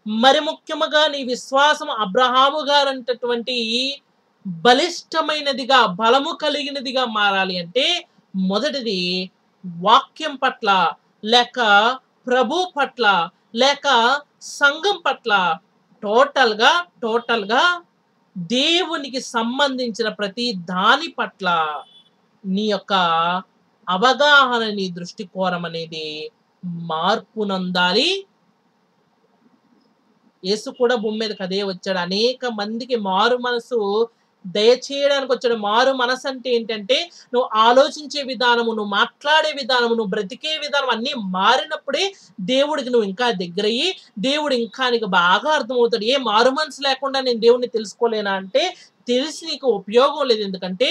మరి ముఖ్యముగా నీ విశ్వాసం అబ్రహాము గారంటటువంటి బలిష్టమైనదిగా, బలము కలిగినదిగా మారాలి అంటే మొదటిది వాక్యం పట్ల, లేక ప్రభు పట్ల, లేక సంఘం పట్ల టోటల్‌గా దేవునికి సంబంధించిన ప్రతి దాని పట్ల నీ యొక్క అవగాహన, నీ దృష్టికోణం అనేది మార్పునందాలి. యేసు కూడా భూమి మీదకి అదే వచ్చాడు. అనేక మందికి మారు మనసు దయచేయడానికి వచ్చాడు. మారు మనసు అంటే ఏంటంటే, నువ్వు ఆలోచించే విధానము, నువ్వు మాట్లాడే విధానము, నువ్వు బ్రతికే విధానం అన్నీ మారినప్పుడే దేవుడికి నువ్వు ఇంకా దగ్గరయ్యి, దేవుడు ఇంకా నీకు బాగా అర్థమవుతాడు. ఏ మారు మనసు లేకుండా నేను దేవుడిని తెలుసుకోలేనా అంటే, తెలిసి నీకు ఉపయోగం లేదు. ఎందుకంటే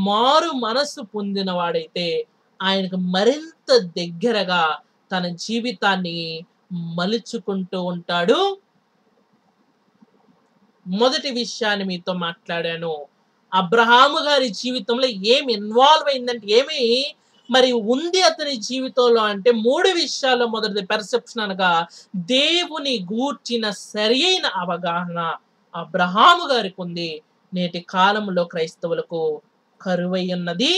మారు మనస్సు పొందిన వాడైతే ఆయనకు మరింత దగ్గరగా తన జీవితాన్ని మలుచుకుంటూ ఉంటాడు. మొదటి విషయాన్ని మీతో మాట్లాడాను. అబ్రహాము గారి జీవితంలో ఏమి ఇన్వాల్వ్ అయిందంటే, ఏమి మరి ఉంది అతని జీవితంలో అంటే 3 విషయాల్లో మొదటిది పెర్సెప్షన్ అనగా దేవుని గూర్చిన సరియైన అవగాహన అబ్రహాము గారికి ఉంది. నేటి కాలంలో క్రైస్తవులకు కరువై ఉన్నది.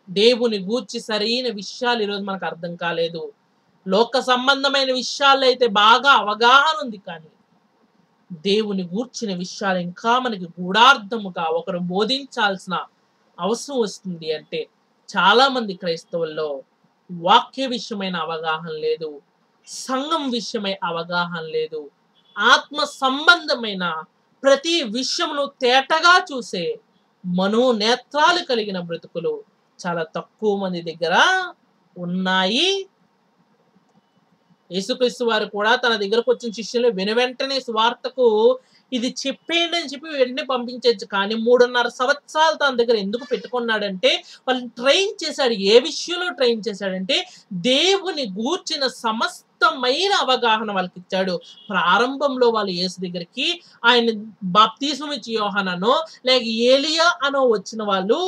దేవుని గూర్చి సరైన విషయాలు ఈరోజు మనకు అర్థం కాలేదు. లోక సంబంధమైన విషయాల్లో అయితే బాగా అవగాహన ఉంది, కానీ దేవుని గూర్చిన విషయాలు ఇంకా మనకి గూఢార్థముగా ఒకరు బోధించాల్సిన అవసరం వస్తుంది. అంటే చాలా మంది క్రైస్తవుల్లో వాక్య విషయమైన అవగాహన లేదు, సంఘం విషయమై అవగాహన లేదు, ఆత్మ సంబంధమైన ప్రతి విషయమును తేటగా చూసే మనోనేత్రాలు కలిగిన బ్రతుకులు చాలా తక్కువ మంది దగ్గర ఉన్నాయి. యేసుక్రీస్తు వారు కూడా తన దగ్గరకు వచ్చిన శిష్యులు వెనువెంటనే సువార్తకు ఇది చెప్పేయండి అని చెప్పి వెంటనే పంపించొచ్చు. కానీ 3.5 సంవత్సరాలు తన దగ్గర ఎందుకు పెట్టుకున్నాడంటే, వాళ్ళని ట్రైన్ చేశాడు. ఏ విషయంలో ట్రైన్ చేశాడంటే, దేవుని గూర్చిన సమస్తమైన అవగాహన వాళ్ళకిచ్చాడు. ప్రారంభంలో వాళ్ళు యేసు దగ్గరికి ఆయన బాప్తిస్మం ఇచ్చి యోహాననో, లేక ఏలియా అనో వచ్చిన వాళ్ళు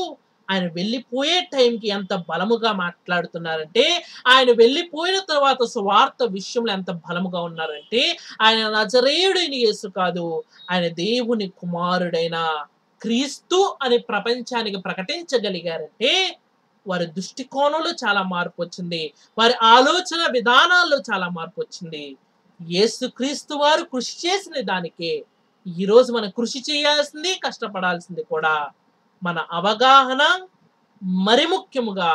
ఆయన వెళ్ళిపోయే టైంకి ఎంత బలముగా మాట్లాడుతున్నారంటే, ఆయన వెళ్ళిపోయిన తర్వాత సువార్త విషయంలో ఎంత బలముగా ఉన్నారంటే, ఆయన నజరేయుడైన యేసు కాదు, ఆయన దేవుని కుమారుడైన క్రీస్తు అని ప్రపంచానికి ప్రకటించగలిగారంటే వారి దృష్టికోణంలో చాలా మార్పు వచ్చింది. వారి ఆలోచన విధానాల్లో చాలా మార్పు వచ్చింది. యేసుక్రీస్తు వారు కృషి చేసిన దానికే ఈరోజు మనం కృషి చేయాల్సింది, కష్టపడాల్సింది కూడా. మన అవగాహన, మరి ముఖ్యముగా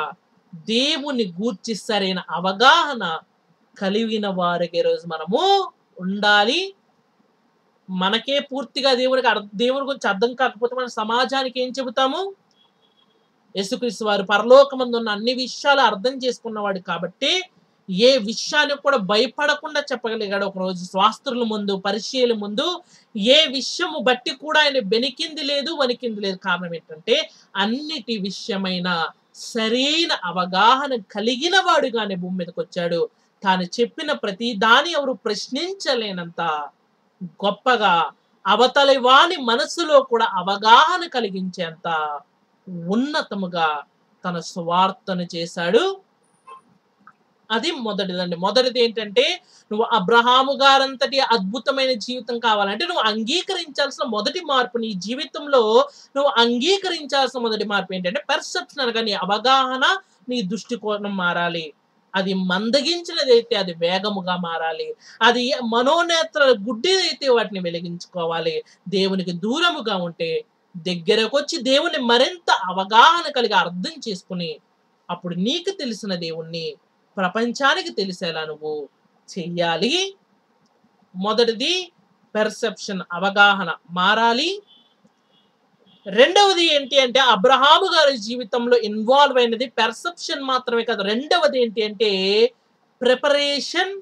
దేవుని గూర్చి సరైన అవగాహన కలిగిన వారికి ఈరోజు మనము ఉండాలి. మనకే పూర్తిగా దేవుని గురించి అర్థం కాకపోతే మన సమాజానికి ఏం చెబుతాము? యేసుక్రీస్తు వారు పరలోకమందు ఉన్న అన్ని విషయాలు అర్థం చేసుకున్నవాడు కాబట్టి ఏ విషయానికి కూడా భయపడకుండా చెప్పగలిగాడు. ఒకరోజు శాస్త్రుల ముందు, పరిచయుల ముందు ఏ విషయము బట్టి కూడా ఆయన బెనికింది లేదు, వణికింది లేదు. కారణం ఏంటంటే అన్నిటి విషయమైన సరైన అవగాహన కలిగిన వాడుగానే భూమి మీదకి వచ్చాడు. తాను చెప్పిన ప్రతి దాని ఎవరు ప్రశ్నించలేనంత గొప్పగా, అవతలి వాని మనసులో కూడా అవగాహన కలిగించేంత ఉన్నతముగా తన సువార్తను చేశాడు. అది మొదటిదండి. మొదటిది ఏంటంటే నువ్వు అబ్రహాము గారంతటి అద్భుతమైన జీవితం కావాలంటే నువ్వు అంగీకరించాల్సిన మొదటి మార్పు, నీ జీవితంలో నువ్వు అంగీకరించాల్సిన మొదటి మార్పు ఏంటంటే పెర్సెప్షన్ అనగా నీ అవగాహన, నీ దృష్టికోణం మారాలి. అది మందగించినదైతే అది వేగముగా మారాలి. అది మనోనేత్రాలు గుడ్డిదైతే వాటిని వెలిగించుకోవాలి. దేవునికి దూరముగా ఉంటే దగ్గరకొచ్చి దేవుని మరింత అవగాహన కలిగి అర్థం చేసుకుని అప్పుడు నీకు తెలిసిన దేవుణ్ణి ప్రపంచానికి తెలిసేలా నువ్వు చెయ్యాలి. మొదటిది పెర్సెప్షన్, అవగాహన మారాలి. రెండవది ఏంటి అంటే అబ్రహాము గారి జీవితంలో ఇన్వాల్వ్ అయినది పెర్సెప్షన్ మాత్రమే కాదు. రెండవది ఏంటి అంటే ప్రిపరేషన్.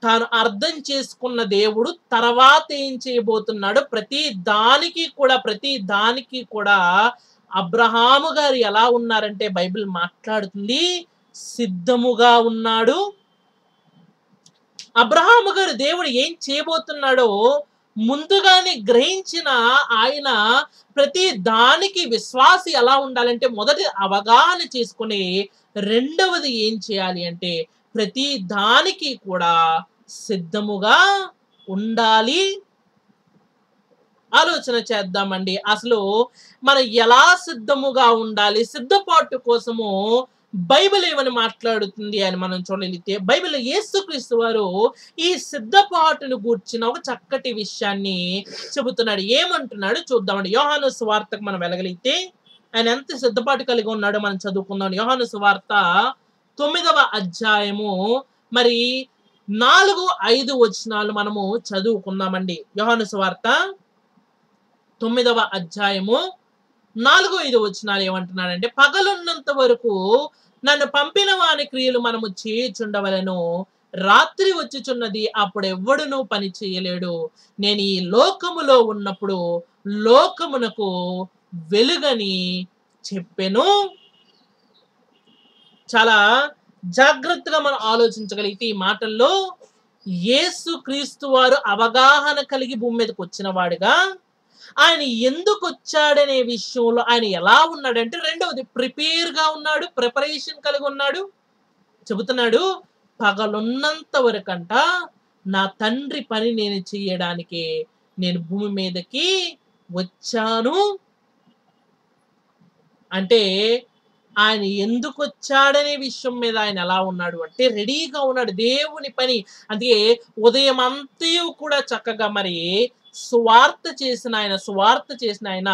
తాను అర్థం చేసుకున్న దేవుడు తర్వాత ఏం చేయబోతున్నాడు, ప్రతి దానికి కూడా అబ్రహాము గారు ఎలా ఉన్నారంటే బైబిల్ మాట్లాడుతుంది, సిద్ధముగా ఉన్నాడు. అబ్రహాము గారు దేవుడు ఏం చేయబోతున్నాడో ముందుగానే గ్రహించిన ఆయన ప్రతి దానికి విశ్వాసి ఎలా ఉండాలంటే మొదటి అవగాహన చేసుకుని రెండవది ఏం చేయాలి అంటే ప్రతి దానికి కూడా సిద్ధముగా ఉండాలి. ఆలోచన చేద్దామండి. అసలు మనం ఎలా సిద్ధముగా ఉండాలి, సిద్ధపాటు కోసము బైబిల్ ఏమని మాట్లాడుతుంది అని మనం చూడగలిగితే బైబిల్ యేసుక్రీస్తు వారు ఈ సిద్ధపాటును గూర్చిన ఒక చక్కటి విషయాన్ని చెబుతున్నాడు. ఏమంటున్నాడు చూద్దామండి. యోహాను సువార్తకు మనం వెళ్ళగలిగితే ఆయన ఎంత సిద్ధపాటు కలిగి ఉన్నాడో మనం చదువుకుందాం. యోహాను సువార్త 9వ అధ్యాయము మరి 4-5 వచనాలు మనము చదువుకుందామండి. యోహాను సువార్త 9వ అధ్యాయము 4-5 వచనాలు ఏమంటున్నాడంటే పగలున్నంత వరకు నన్ను పంపిన వాని క్రియలు మనము చేయుచుండవలెను. రాత్రి వచ్చుచున్నది, అప్పుడు ఎవ్వడునూ పని చేయలేడు. నేను ఈ లోకములో ఉన్నప్పుడు లోకమునకు వెలుగని చెప్పెను. చాలా జాగ్రత్తగా మనం ఆలోచించగలిగితే ఈ మాటల్లో యేసుక్రీస్తు వారు అవగాహన కలిగి భూమి మీదకి వచ్చిన వాడుగా, ఆయన ఎందుకు వచ్చాడనే విషయంలో ఆయన ఎలా ఉన్నాడంటే రెండవది ప్రిపేర్గా ఉన్నాడు, ప్రిపరేషన్ కలిగి ఉన్నాడు. చెబుతున్నాడు పగలున్నంత వరకంట నా తండ్రి పని నేను చేయడానికి నేను భూమి మీదకి వచ్చాను. అంటే ఆయన ఎందుకు వచ్చాడనే విషయం మీద ఆయన ఎలా ఉన్నాడు అంటే రెడీగా ఉన్నాడు దేవుని పని. అందుకే ఉదయం అంతయు కూడా చక్కగా మరి సువార్త చేసిన ఆయన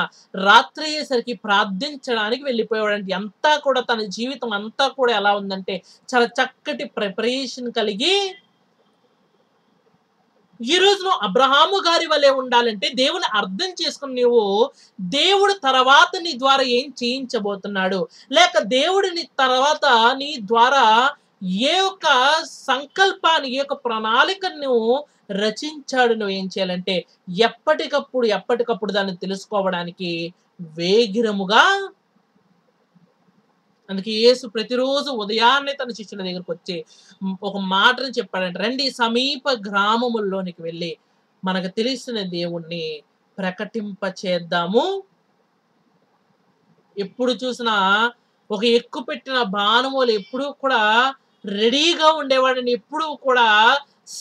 రాత్రి అయ్యేసరికి ప్రార్థించడానికి వెళ్ళిపోయాడంటే అంతా కూడా తన జీవితం అంతా కూడా ఎలా ఉందంటే చాలా చక్కటి ప్రిపరేషన్ కలిగి ఈ రోజును అబ్రహాము గారి వలె ఉండాలంటే దేవుని అర్థం చేసుకుని నువ్వు దేవుడు తర్వాత నీ ద్వారా ఏం చేయించబోతున్నాడు, లేక దేవుడిని తర్వాత నీ ద్వారా ఏ యొక్క సంకల్పాన్ని, ఏ యొక్క ప్రణాళికను నువ్వు రచించాడు, నువ్వు ఏం చేయాలంటే ఎప్పటికప్పుడు దాన్ని తెలుసుకోవడానికి వేగిరముగా. అందుకే యేసు ప్రతిరోజు ఉదయాన్నే తన శిష్యుల దగ్గరకు వచ్చి ఒక మాటను చెప్పాడంటే రండి సమీప గ్రామముల్లోనికి వెళ్ళి మనకు తెలిసిన దేవుణ్ణి ప్రకటింప చేద్దాము. ఎప్పుడు చూసినా ఒక ఎక్కువ పెట్టిన బాణములు ఎప్పుడూ కూడా రెడీగా ఉండేవాడండి, ఎప్పుడూ కూడా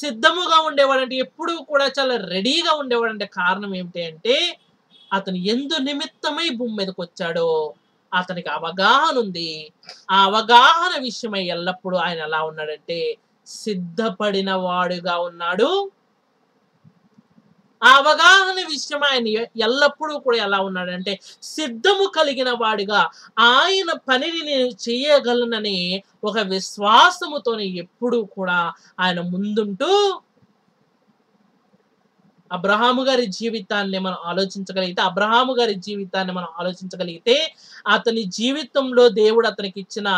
సిద్ధముగా ఉండేవాడంటే, ఎప్పుడూ కూడా చాలా రెడీగా ఉండేవాడంటే కారణం ఏమిటి అంటే అతను ఎందు నిమిత్తమై భూమి మీదకి వచ్చాడో అతనికి అవగాహన ఉంది. ఆ అవగాహన విషయమై ఎల్లప్పుడూ ఆయన ఎలా ఉన్నాడంటే సిద్ధపడిన వాడుగా ఉన్నాడు. ఆ అవగాహన విషయం ఆయన ఎల్లప్పుడూ కూడా ఎలా ఉన్నాడంటే సిద్ధము కలిగిన వాడిగా, ఆయన పనిని నేను చేయగలనని ఒక విశ్వాసముతోనే ఎప్పుడూ కూడా ఆయన ముందుంటూ అబ్రహాము గారి జీవితాన్ని మనం ఆలోచించగలిగితే అతని జీవితంలో దేవుడు అతనికి ఇచ్చిన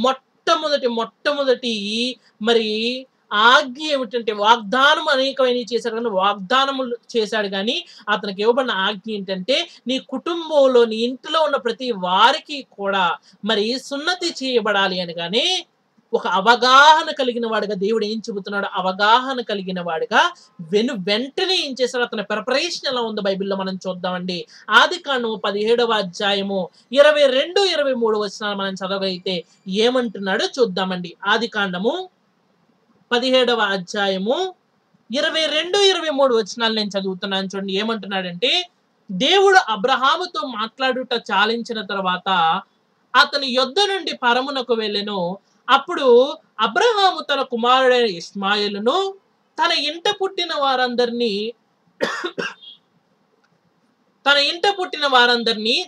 మొట్టమొదటి మరి ఆజ్ఞ ఏమిటంటే, వాగ్దానం అనేకమైనవి చేశాడు కానీ వాగ్దానములు చేశాడు కానీ అతనికి ఇవ్వబడిన ఆజ్ఞ ఏంటంటే, నీ కుటుంబంలో నీ ఇంటిలో ఉన్న ప్రతి వారికి కూడా మరి సున్నతి చేయబడాలి అని. కానీ ఒక అవగాహన కలిగిన వాడిగా దేవుడు ఏం చెబుతున్నాడు, అవగాహన కలిగిన వాడిగా వెంటనే ఏం చేశాడు, అతని ప్రిపరేషన్ ఎలా ఉందో బైబిల్లో మనం చూద్దామండి. ఆదికాండము 17వ అధ్యాయము 22, 23 వచనాలు మనం చదవగలిగితే ఏమంటున్నాడో చూద్దామండి. ఆదికాండము 17వ అధ్యాయము 22, 23 వచనాలు నేను చదువుతున్నాను చూడండి. ఏమంటున్నాడంటే, దేవుడు అబ్రహాముతో మాట్లాడుట చాలించిన తర్వాత అతని యొద్ద నుండి పరమునకు వెళ్ళెను. అప్పుడు అబ్రహాము తన కుమారుడైన ఇష్మాయేలును తన ఇంట పుట్టిన వారందరినీ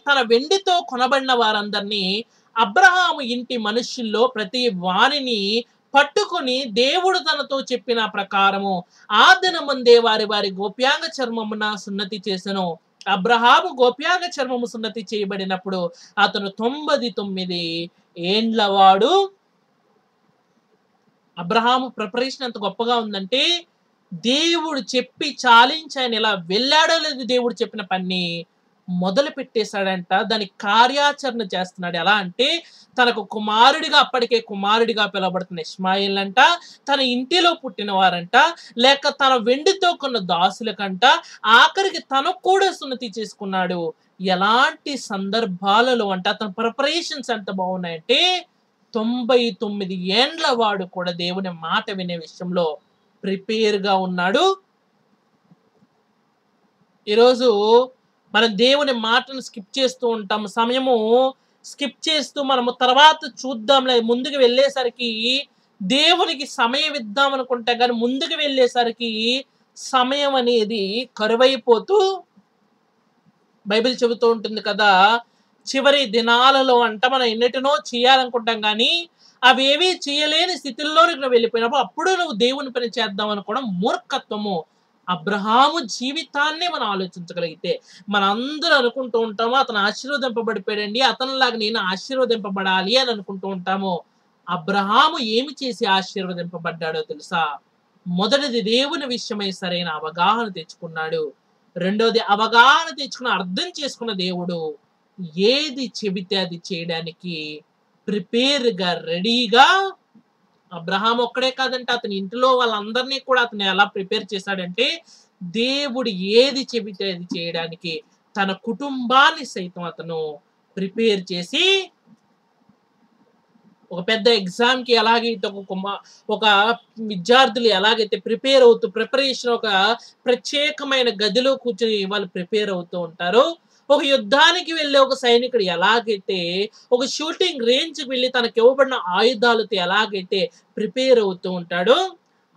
తన వెండితో కొనబడిన వారందరినీ అబ్రహాము ఇంటి మనుష్యుల్లో ప్రతి వారిని పట్టుకొని దేవుడు తనతో చెప్పిన ప్రకారము ఆ దినమందే వారి గోప్యాంగ చర్మమున సున్నతి చేసెను. అబ్రహాము గోప్యాంగ చర్మము సున్నతి చేయబడినప్పుడు అతను 99 ఏండ్ల వాడు. అబ్రహాము ప్రిపరేషన్ ఎంత గొప్పగా ఉందంటే, దేవుడు చెప్పి చాలించి ఆయన ఇలా వెళ్ళాడో లేదు, దేవుడు చెప్పిన పని మొదలు పెట్టేశాడంట. దానికి కార్యాచరణ చేస్తున్నాడు. ఎలా అంటే, తనకు అప్పటికే కుమారుడిగా పిలువబడుతున్న ఇష్మాయిల్ అంట, తన ఇంటిలో పుట్టిన వారంట, లేక తన వెండితో కొన్న దాసులకంట, ఆఖరికి తనకు కూడా సున్నతి చేసుకున్నాడు. ఎలాంటి సందర్భాలలో అంట అతని ప్రిపరేషన్స్ ఎంత బాగున్నాయంటే, 99 ఏండ్ల వాడు కూడా దేవుని మాట వినే విషయంలో ప్రిపేర్గా ఉన్నాడు. ఈరోజు మనం దేవుని మాటను స్కిప్ చేస్తూ ఉంటాం. సమయము స్కిప్ చేస్తూ మనము తర్వాత చూద్దాంలే, ముందుకు వెళ్ళేసరికి దేవునికి సమయం ఇద్దాం అనుకుంటే కానీ ముందుకు వెళ్ళేసరికి సమయం అనేది కరువైపోతూ బైబిల్ చెబుతూ ఉంటుంది కదా, చివరి దినాలలో అంట మనం ఎన్నిటినో చేయాలనుకుంటాం కానీ అవేవి చేయలేని స్థితిలోనికి నువ్వు వెళ్ళిపోయినప్పుడు అప్పుడు నువ్వు దేవుని పని చేద్దాం అనుకోవడం మూర్ఖత్వము. అబ్రహాము జీవితాన్ని మనం ఆలోచించగలిగితే మనందరూ అనుకుంటూ ఉంటాము, అతను ఆశీర్వదింపబడిపోయాడండి, అతనిలాగా నేను ఆశీర్వదింపబడాలి అని అనుకుంటూ ఉంటాము. అబ్రహాము ఏమి చేసి ఆశీర్వదింపబడ్డాడో తెలుసా? మొదటిది దేవుని విషయమై సరైన అవగాహన తెచ్చుకున్నాడు. రెండోది అవగాహన తెచ్చుకున్న అర్థం చేసుకున్న దేవుడు ఏది చెబితే అది చేయడానికి ప్రిపేర్గా రెడీగా. అబ్రహాం ఒక్కడే కాదంటే అతని ఇంటిలో వాళ్ళందరినీ కూడా అతను ఎలా ప్రిపేర్ చేశాడంటే, దేవుడు ఏది చెబితే అది చేయడానికి తన కుటుంబాన్ని సైతం అతను ప్రిపేర్ చేసి, ఒక పెద్ద ఎగ్జామ్ కి ఎలాగైతే ఒక విద్యార్థులు ఎలాగైతే ప్రిపేర్ అవుతూ ప్రిపరేషన్ ఒక ప్రత్యేకమైన గదిలో కూర్చొని వాళ్ళు ప్రిపేర్ అవుతూ ఉంటారో, ఒక యుద్ధానికి వెళ్ళే ఒక సైనికుడు ఎలాగైతే ఒక షూటింగ్ రేంజ్కి వెళ్ళి తనకి ఇవ్వబడిన ఆయుధాలతో ఎలాగైతే ప్రిపేర్ అవుతూ ఉంటాడో,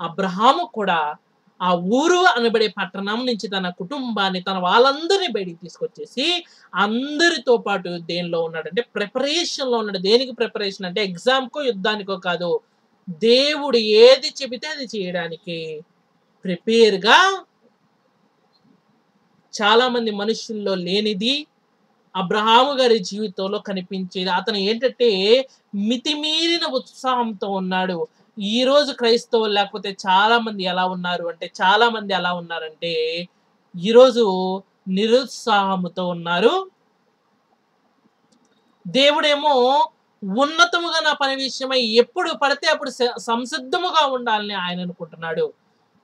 అబ్రహాము కూడా ఆ ఊరు అనబడే పట్టణం నుంచి తన కుటుంబాన్ని తన వాళ్ళందరినీ బయటికి తీసుకొచ్చేసి అందరితో పాటు దేనిలో ఉన్నాడంటే ప్రిపరేషన్లో ఉన్నాడు. దేనికి ప్రిపరేషన్ అంటే ఎగ్జామ్కో యుద్ధానికో కాదు, దేవుడు ఏది చెబితే అది చేయడానికి ప్రిపేర్గా. చాలా మంది మనుషుల్లో లేనిది అబ్రహాము గారి జీవితంలో కనిపించేది. అతను ఏంటంటే మితిమీరిన ఉత్సాహంతో ఉన్నాడు. ఈ రోజు క్రైస్తవులు లేకపోతే చాలా మంది ఎలా ఉన్నారంటే ఈరోజు నిరుత్సాహముతో ఉన్నారు. దేవుడేమో ఉన్నతముగా నా పని విషయమై ఎప్పుడు పడితే అప్పుడు సంసిద్ధముగా ఉండాలని ఆయన అనుకుంటున్నాడు.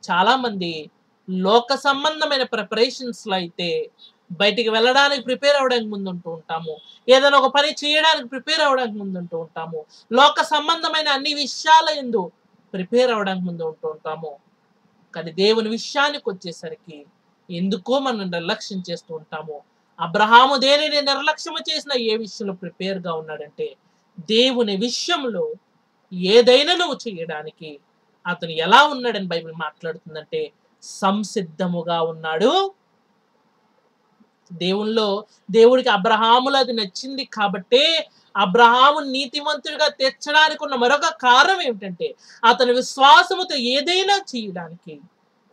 చాలా మంది లోక సంబంధమైన ప్రిపరేషన్స్ లో అయితే బయటికి వెళ్ళడానికి ప్రిపేర్ అవడానికి ముందుంటూ ఉంటాము, ఏదైనా ఒక పని చేయడానికి ప్రిపేర్ అవడానికి ముందుంటూ ఉంటాము, లోక సంబంధమైన అన్ని విషయాల యందు ప్రిపేర్ అవడానికి ముందు ఉంటూ ఉంటాము. కానీ దేవుని విషయానికి వచ్చేసరికి ఎందుకో మనం నిర్లక్ష్యం చేస్తూ ఉంటాము. అబ్రహాము దేనిని నిర్లక్ష్యం చేసినా ఏ విషయంలో ప్రిపేర్గా ఉన్నాడంటే దేవుని విషయంలో ఏదైనా నువ్వు చేయడానికి అతను ఎలా ఉన్నాడని బైబిల్ మాట్లాడుతుందంటే సంసిద్ధముగా ఉన్నాడు. దేవుడికి అబ్రహాములో అది నచ్చింది కాబట్టే అబ్రహాము నీతిమంతుడిగా తెచ్చడానికి ఉన్న మరొక కారణం ఏమిటంటే అతని విశ్వాసముతో ఏదైనా చేయడానికి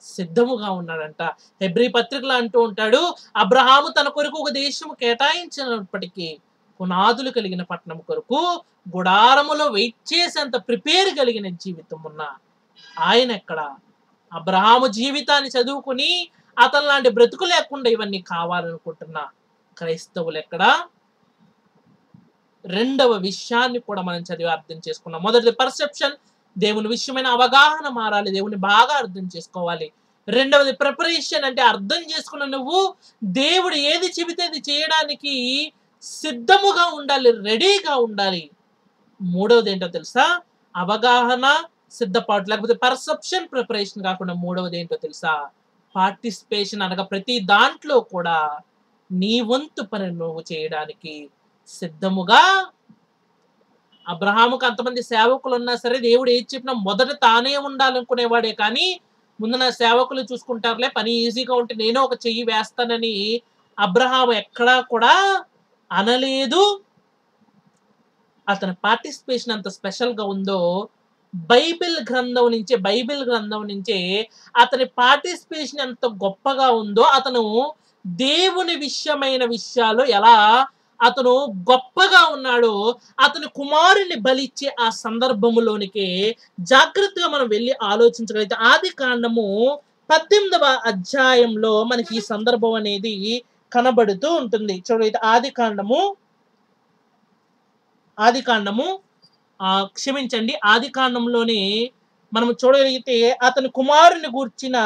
సిద్ధముగా ఉన్నాడంట. హెబ్రీ పత్రికలో అంటూ ఉంటాడు, అబ్రహాము తన కొరకు ఒక దేశము కేటాయించినప్పటికీ పునాదులు కలిగిన పట్టణం కొరకు గుడారములో వెయిట్ చేసేంత ప్రిపేర్ కలిగిన జీవితం ఉన్న ఆయన ఎక్కడ? అబ్రహాము జీవితాన్ని చదువుకుని అతను లాంటి బ్రతుకు లేకుండా ఇవన్నీ కావాలనుకుంటున్న క్రైస్తవులు ఎక్కడ? రెండవ విషయాన్ని కూడా మనం చదివి అర్థం చేసుకున్నాం. మొదటిది పర్సెప్షన్, దేవుని విషయమైన అవగాహన మారాలి, దేవుని బాగా అర్థం చేసుకోవాలి. రెండవది ప్రిపరేషన్, అంటే అర్థం చేసుకున్న నువ్వు దేవుడు ఏది చెబితే అది చేయడానికి సిద్ధముగా ఉండాలి, రెడీగా ఉండాలి. మూడవది ఏంటో తెలుసా? అవగాహన, సిద్ధపాటు, లేకపోతే పర్సెప్షన్, ప్రిపరేషన్ కాకుండా మూడవది ఏంటో తెలుసా? పార్టిసిపేషన్, అనగా ప్రతి దాంట్లో కూడా నీ వంతు పని నువ్వు చేయడానికి సిద్ధముగా. అబ్రహాముకు అంతమంది సేవకులు ఉన్నా సరే దేవుడు ఏది చెప్పినా మొదట తానే ఉండాలనుకునేవాడే, కానీ ముందు నా సేవకులు చూసుకుంటారులే, పని ఈజీగా ఉంటే నేను ఒక చెయ్యి వేస్తానని అబ్రహాము ఎక్కడా కూడా అనలేదు. అతని పార్టిసిపేషన్ అంత స్పెషల్గా ఉందో బైబిల్ గ్రంథం నుంచే అతని పార్టిసిపేషన్ ఎంత గొప్పగా ఉందో, అతను దేవుని విషయమైన విషయాలు ఎలా అతను గొప్పగా ఉన్నాడో, అతని కుమారుని బలిచ్చే ఆ సందర్భములోనికి జాగ్రత్తగా మనం వెళ్ళి ఆలోచించగలిగితే ఆది కాండము 18వ అధ్యాయంలో మనకి ఈ సందర్భం అనేది కనబడుతూ ఉంటుంది. చూడైతే ఆది కాండంలోనే మనం చూడగలిగితే అతని కుమారుని గూర్చిన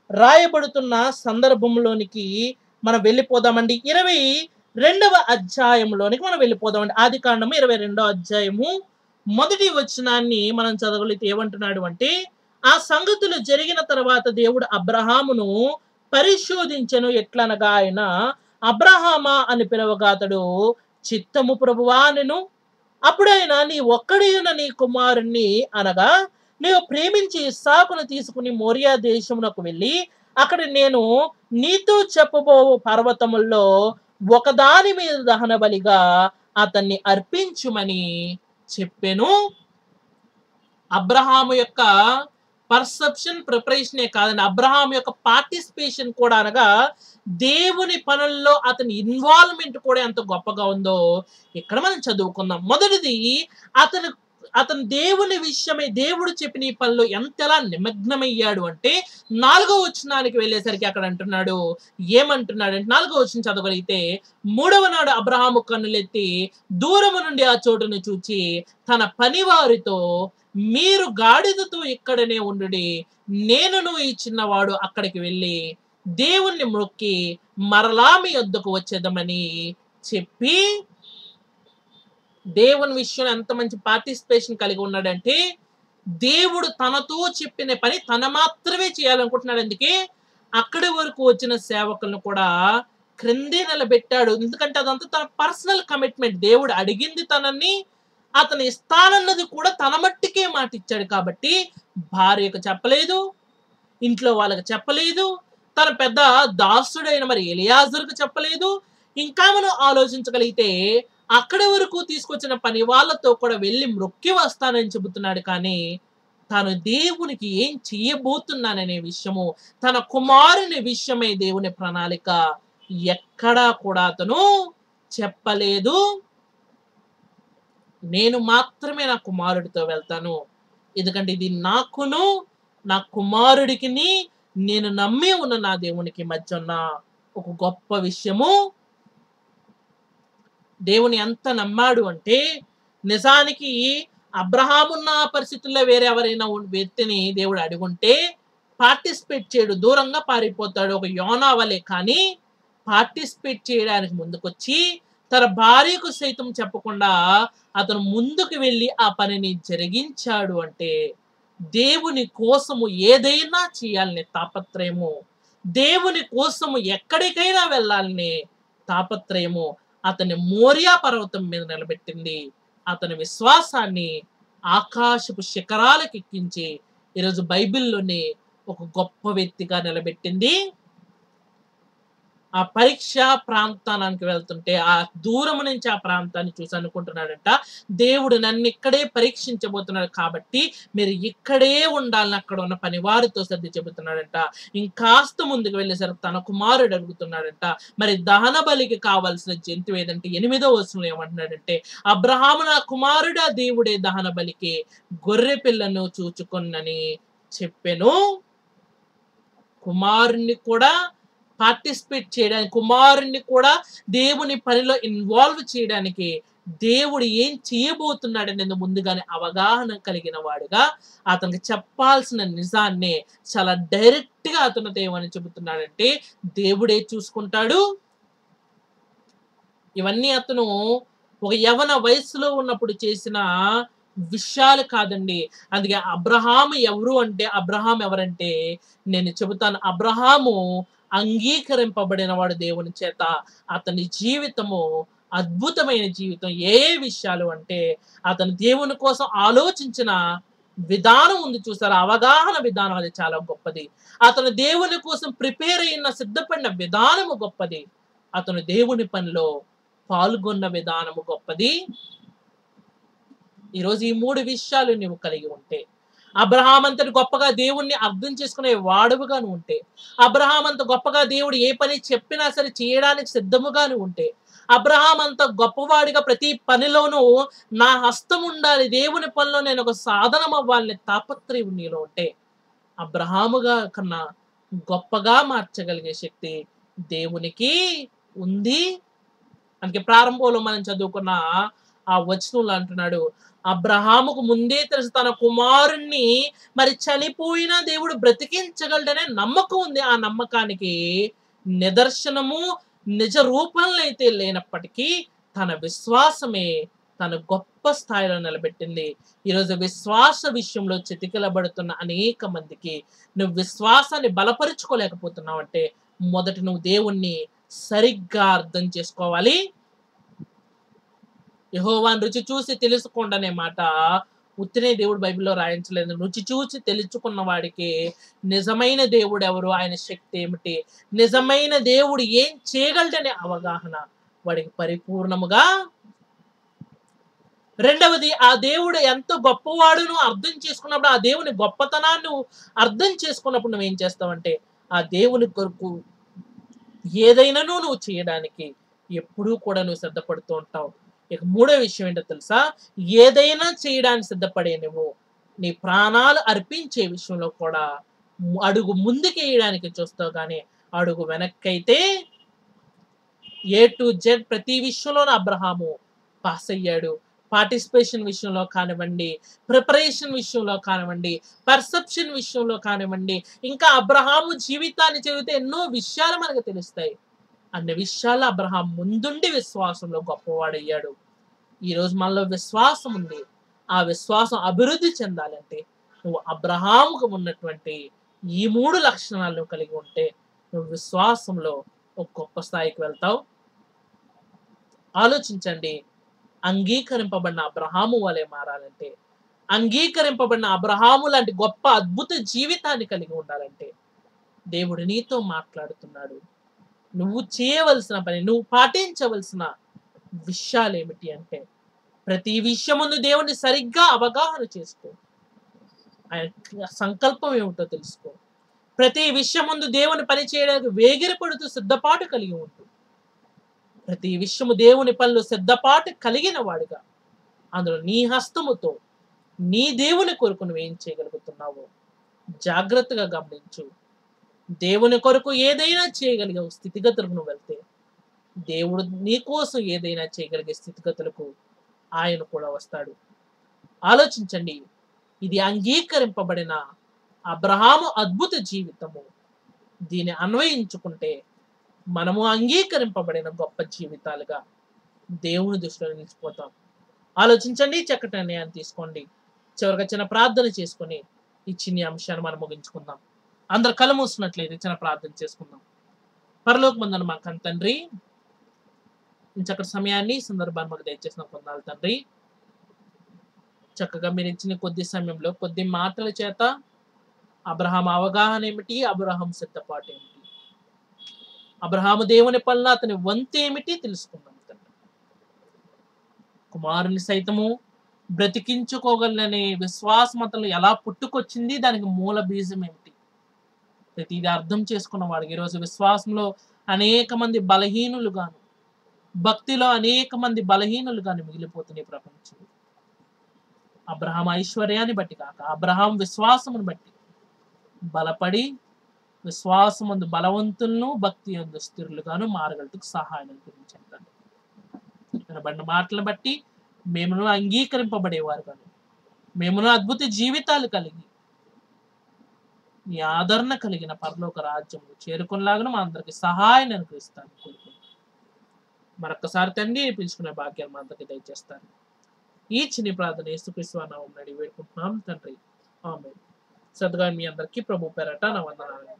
రాయబడుతున్న సందర్భంలోనికి మనం వెళ్ళిపోదామండి. 22వ అధ్యాయంలోనికి మనం వెళ్ళిపోదామండి. ఆది కాండము 22వ అధ్యాయము మొదటి వచనాన్ని మనం చదవగలిగితే ఏమంటున్నాడు అంటే, ఆ సంగతులు జరిగిన తర్వాత దేవుడు అబ్రహామును పరిశోధించెను. ఎట్లనగా ఆయన అబ్రహామా అని పిలవగా అతడు చిత్తము ప్రభువా అనెను. అప్పుడైనా నీ ఒక్కడైన నీ కుమారుణ్ణి అనగా నీవు ప్రేమించి ఇస్సాకును తీసుకుని మోరియా దేశమునకు వెళ్ళి అక్కడ నేను నీతో చెప్పబో పర్వతముల్లో ఒకదాని మీద దహన బలిగా అతన్ని అర్పించుమని చెప్పెను. అబ్రహాము యొక్క పర్సెప్షన్, ప్రిపరేషనే కాదండి, అబ్రహాం యొక్క పార్టిసిపేషన్ కూడా, అనగా దేవుని పనుల్లో అతని ఇన్వాల్వ్మెంట్ కూడా ఎంత గొప్పగా ఉందో ఇక్కడ మనం చదువుకుందాం. మొదటిది, అతను దేవుని విషయమై దేవుడు చెప్పిన ఈ పనిలో ఎంతలా నిమగ్నమయ్యాడు అంటే 4వ వచనానికి వెళ్ళేసరికి అక్కడ అంటున్నాడు, ఏమంటున్నాడంటే 4వ వచనం చదవగలిగితే, 3వ నాడు అబ్రహాము కన్నులెత్తి దూరము నుండి ఆ చోటును చూచి తన పనివారితో, మీరు గాడిదతో ఇక్కడనే ఉండుడి, నేనును ఈ చిన్నవాడు అక్కడికి వెళ్ళి దేవుణ్ణి మొక్కి మరలా మీ వద్దకు వచ్చేద్దామని చెప్పి, దేవుని విషయంలో ఎంత మంచి పార్టిసిపేషన్ కలిగి ఉన్నాడంటే, దేవుడు తనతో చెప్పిన పని తన మాత్రమే చేయాలనుకుంటున్నాడు. అందుకే అక్కడి వరకు వచ్చిన సేవకులను కూడా క్రిందే నిలబెట్టాడు. ఎందుకంటే అదంతా తన పర్సనల్ కమిట్మెంట్. దేవుడు అడిగింది తనని, అతను ఇస్తానన్నది కూడా తన మట్టికే మాట ఇచ్చాడు. కాబట్టి భార్యకు చెప్పలేదు, ఇంట్లో వాళ్ళకి చెప్పలేదు, తన పెద్ద దాసుడైన మరి ఎలియాజరుకు చెప్పలేదు. ఇంకా మనం ఆలోచించగలిగితే అక్కడి వరకు తీసుకొచ్చిన పని వాళ్ళతో కూడా వెళ్ళి మొక్కి వస్తానని చెబుతున్నాడు. కానీ తాను దేవునికి ఏం చెయ్యబోతున్నాననే విషయము, తన కుమారుని విషయమై దేవుని ప్రణాళిక ఎక్కడా కూడా అతను చెప్పలేదు. నేను మాత్రమే నా కుమారుడితో వెళ్తాను, ఎందుకంటే ఇది నాకును నా కుమారుడికి నేను నమ్మి ఉన్న నా దేవునికి మధ్య ఉన్న ఒక గొప్ప విషయము. దేవుని ఎంత నమ్మాడు అంటే, నిజానికి అబ్రహామున్న పరిస్థితుల్లో వేరే ఎవరైనా వ్యక్తిని దేవుడు అడుగుంటే పార్టిసిపేట్ చేయడు, దూరంగా పారిపోతాడు, ఒక యోనా వలె. కానీ పార్టిసిపేట్ చేయడానికి ముందుకొచ్చి తన భార్యకు సైతం చెప్పకుండా అతను ముందుకు వెళ్ళి ఆ పనిని జరిగించాడు. అంటే దేవుని కోసము ఏదైనా చేయాలనే తాపత్రయము, దేవుని కోసము ఎక్కడికైనా వెళ్ళాలనే తాపత్రయము అతని మోరియా పర్వతం మీద నిలబెట్టింది. అతని విశ్వాసాన్ని ఆకాశపు శిఖరాలకు ఎక్కించి ఈరోజు బైబిల్లోనే ఒక గొప్ప వ్యక్తిగా నిలబెట్టింది. ఆ పరీక్ష ప్రాంతానికి వెళ్తుంటే ఆ దూరం నుంచి ఆ ప్రాంతాన్ని చూసి అనుకుంటున్నాడంట, దేవుడు నన్ను ఇక్కడే పరీక్షించబోతున్నాడు కాబట్టి మీరు ఇక్కడే ఉండాలని అక్కడ ఉన్న పనివారితో సర్ది చెబుతున్నాడంట. ఇంకాస్త ముందుకు వెళ్ళేసరికి తన కుమారుడు అడుగుతున్నాడంట, మరి దహన బలికి కావాల్సిన జంతువు ఏదంటే 8వ వచనంలో ఏమంటున్నాడంటే, అబ్రహాము నా కుమారుడా దేవుడే దహన బలికి గొర్రె పిల్లను చూచుకొన్నని చెప్పెను. కుమారుణ్ణి కూడా పార్టిసిపేట్ చేయడానికి, కుమారుణ్ణి కూడా దేవుని పనిలో ఇన్వాల్వ్ చేయడానికి దేవుడు ఏం చేయబోతున్నాడనేది ముందుగానే అవగాహన కలిగిన వాడుగా అతనికి చెప్పాల్సిన నిజాన్ని చాలా డైరెక్ట్ గా అతనితో ఏమని చెబుతున్నాడంటే, దేవుడే చూసుకుంటాడు. ఇవన్నీ అతను ఒక యవన వయసులో ఉన్నప్పుడు చేసిన విషయాలు కాదండి. అందుకే అబ్రహాము ఎవరు అంటే, అబ్రహాం ఎవరంటే నేను చెబుతాను. అబ్రహాము అంగీకరింపబడిన వాడు దేవుని చేత. అతని జీవితము అద్భుతమైన జీవితం. ఏ విషయాలు అంటే, అతను దేవుని కోసం ఆలోచించిన విధానం ఉంది చూసారా, అవగాహన విధానం అది చాలా గొప్పది. అతను దేవుని కోసం ప్రిపేర్ అయిన సిద్ధపడిన విధానము గొప్పది. అతను దేవుని పనిలో పాల్గొన్న విధానము గొప్పది. ఈరోజు ఈ 3 విషయాలు నువ్వు కలిగి ఉంటే, అబ్రహాం అంతటి గొప్పగా దేవుణ్ణి అర్థం చేసుకునే వాడువుగా నువ్వు ఉంటే, అబ్రహాం అంత గొప్పగా దేవుడు ఏ పని చెప్పినా సరే చేయడానికి సిద్ధముగా నువ్వు ఉంటే, అబ్రహాం అంత గొప్పవాడిగా ప్రతి పనిలోనూ నా హస్తం ఉండాలి, దేవుని పనిలో నేను ఒక సాధనం అవ్వాలని తాపత్రయం నీలో ఉంటే, అబ్రహాముగా కన్నా గొప్పగా మార్చగలిగే శక్తి దేవునికి ఉంది. అందుకే ప్రారంభంలో మనం చదువుకున్న ఆ వచనంలో అంటున్నాడు, అబ్రహాముకు ముందే తెలుసు తన కుమారుణ్ణి మరి చనిపోయినా దేవుడు బ్రతికించగలడనే నమ్మకం ఉంది. ఆ నమ్మకానికి నిదర్శనము నిజ రూపంలో అయితే లేనప్పటికీ తన విశ్వాసమే తన గొప్ప స్థాయిలో నిలబెట్టింది. ఈరోజు విశ్వాస విషయంలో చితికిలబడుతున్న అనేక మందికి నువ్వు విశ్వాసాన్ని బలపరుచుకోలేకపోతున్నావు అంటే, మొదట నువ్వు దేవుణ్ణి సరిగ్గా అర్థం చేసుకోవాలి. యెహోవాను రుచి చూసి తెలుసుకోండి అనే మాట ఉత్తినే దేవుడు బైబిల్లో రాయించలేదు. రుచి చూసి తెలుసుకున్న వాడికి నిజమైన దేవుడు ఎవరు, ఆయన శక్తి ఏమిటి, నిజమైన దేవుడు ఏం చేయగలడనే అవగాహన వాడికి పరిపూర్ణముగా. రెండవది, ఆ దేవుడు ఎంత గొప్పవాడును అర్థం చేసుకున్నప్పుడు, ఆ దేవుని గొప్పతనాన్ని అర్థం చేసుకున్నప్పుడు నువ్వేం చేస్తావంటే, ఆ దేవుని కొరకు ఏదైనాను నువ్వు చేయడానికి ఎప్పుడూ కూడా నువ్వు సిద్ధపడుతూ ఉంటావు. ఇక మూడో విషయం ఏంటో తెలుసా, ఏదైనా చేయడానికి సిద్ధపడే నువ్వు నీ ప్రాణాలు అర్పించే విషయంలో కూడా అడుగు ముందుకు వేయడానికి చూస్తావు, కానీ అడుగు వెనక్కైతే ఏ టు జెడ్ ప్రతి విషయంలోనూ అబ్రహాము పాస్ అయ్యాడు. పార్టిసిపేషన్ విషయంలో కానివ్వండి, ప్రిపరేషన్ విషయంలో కానివ్వండి, పర్సెప్షన్ విషయంలో కానివ్వండి, ఇంకా అబ్రహాము జీవితాన్ని చదివితే ఎన్నో విషయాలు మనకు తెలుస్తాయి. అన్ని విషయాలు అబ్రహాం ముందుండి విశ్వాసంలో గొప్పవాడయ్యాడు. ఈరోజు మనలో విశ్వాసం ఉంది. ఆ విశ్వాసం అభివృద్ధి చెందాలంటే నువ్వు అబ్రహాముకు ఉన్నటువంటి ఈ 3 లక్షణాలను కలిగి ఉంటే నువ్వు విశ్వాసంలో ఒక గొప్ప స్థాయికి వెళ్తావు. ఆలోచించండి, అంగీకరింపబడిన అబ్రహాము వలె మారాలంటే, అంగీకరింపబడిన అబ్రహాము లాంటి గొప్ప అద్భుత జీవితాన్ని కలిగి ఉండాలంటే దేవుడు నీతో మాట్లాడుతున్నాడు. నువ్వు చేయవలసిన పని, నువ్వు పాటించవలసిన విషయాలు ఏమిటి అంటే, ప్రతి విషయం ముందు దేవుణ్ణి సరిగ్గా అవగాహన చేసుకో. ఆయన సంకల్పం ఏమిటో తెలుసుకో. ప్రతి విషయం ముందు దేవుని పని చేయడానికి వేగిరపడుతూ సిద్ధపాటు కలిగి ఉంటూ, ప్రతి విషయము దేవుని పనులు సిద్ధపాటు కలిగిన వాడిగా అందులో నీ హస్తముతో నీ దేవుని కొరకు నువ్వేం చేయగలుగుతున్నావో జాగ్రత్తగా గమనించు. దేవుని కొరకు ఏదైనా చేయగలిగే స్థితిగతులకు నువ్వు వెళ్తే, దేవుడు నీ కోసం ఏదైనా చేయగలిగే స్థితిగతులకు ఆయన కూడా వస్తాడు. ఆలోచించండి, ఇది అంగీకరింపబడిన అబ్రహాము అద్భుత జీవితము. దీన్ని అన్వయించుకుంటే మనము అంగీకరింపబడిన గొప్ప జీవితాలుగా దేవుని దృష్టిలో నిలిచిపోతాం. ఆలోచించండి, చక్కటి నిర్ణయాన్ని తీసుకోండి. చివరిగా చిన్న ప్రార్థన చేసుకొని ఈ చిన్ని అంశాన్ని మనం ముగించుకుందాం. అందరు కళ్ళు మూసినట్లయితే చిన్న ప్రార్థన చేసుకుందాం. పరలోకమందున్న మా కన్న తండ్రి, చక్కటి సమయాన్ని సందర్భాన్ని మాకు దయచేసిన పొందాలి తండ్రి. చక్కగా మీరు ఇచ్చిన కొద్ది సమయంలో కొద్ది మాటల చేత అబ్రహాం అవగాహన ఏమిటి, అబ్రహాం సిద్ధపాటు ఏమిటి, అబ్రహాము దేవుని పనుల అతని వంతేమిటి తెలుసుకున్నాం తండ్రి. కుమారుని సైతము బ్రతికించుకోగలనే విశ్వాసం అతను ఎలా పుట్టుకొచ్చింది, దానికి మూల బీజం ఏమిటి, ప్రతిదీ అర్థం చేసుకున్న వాడికి ఈరోజు విశ్వాసంలో అనేక మంది బలహీనులుగాను, భక్తిలో అనేక మంది బలహీనులుగాను మిగిలిపోతున్నాయి ప్రపంచం. అబ్రహాం ఐశ్వర్యాన్ని బట్టి కాక అబ్రహాం విశ్వాసమును బట్టి బలపడి విశ్వాసమందు బలవంతులను భక్తి యందు స్థిరులుగాను మారగలటకు సహాయం గురించండి. వినబడిన మాటలను బట్టి మేమును అంగీకరింపబడేవారు కాను, మేమును అద్భుత జీవితాలు కలిగి మీ ఆదరణ కలిగిన పరలోక రాజ్యము చేరుకునేలాగా మా అందరికి సహాయాన్ని అనుగ్రహిస్తాను కోరుకుంటున్నాను. మరొకసారి తండ్రి పిలుచుకునే భాగ్యాన్ని మా అందరికి దయచేస్తాను. ఈ చిన్ని ప్రార్థన యేసుక్రీస్తు నామమున అడిగి వేడుకుంటున్నాం తండ్రి, ఆమేన్. సద్గా మీ అందరికీ ప్రభు పేరట నా వందనాలు.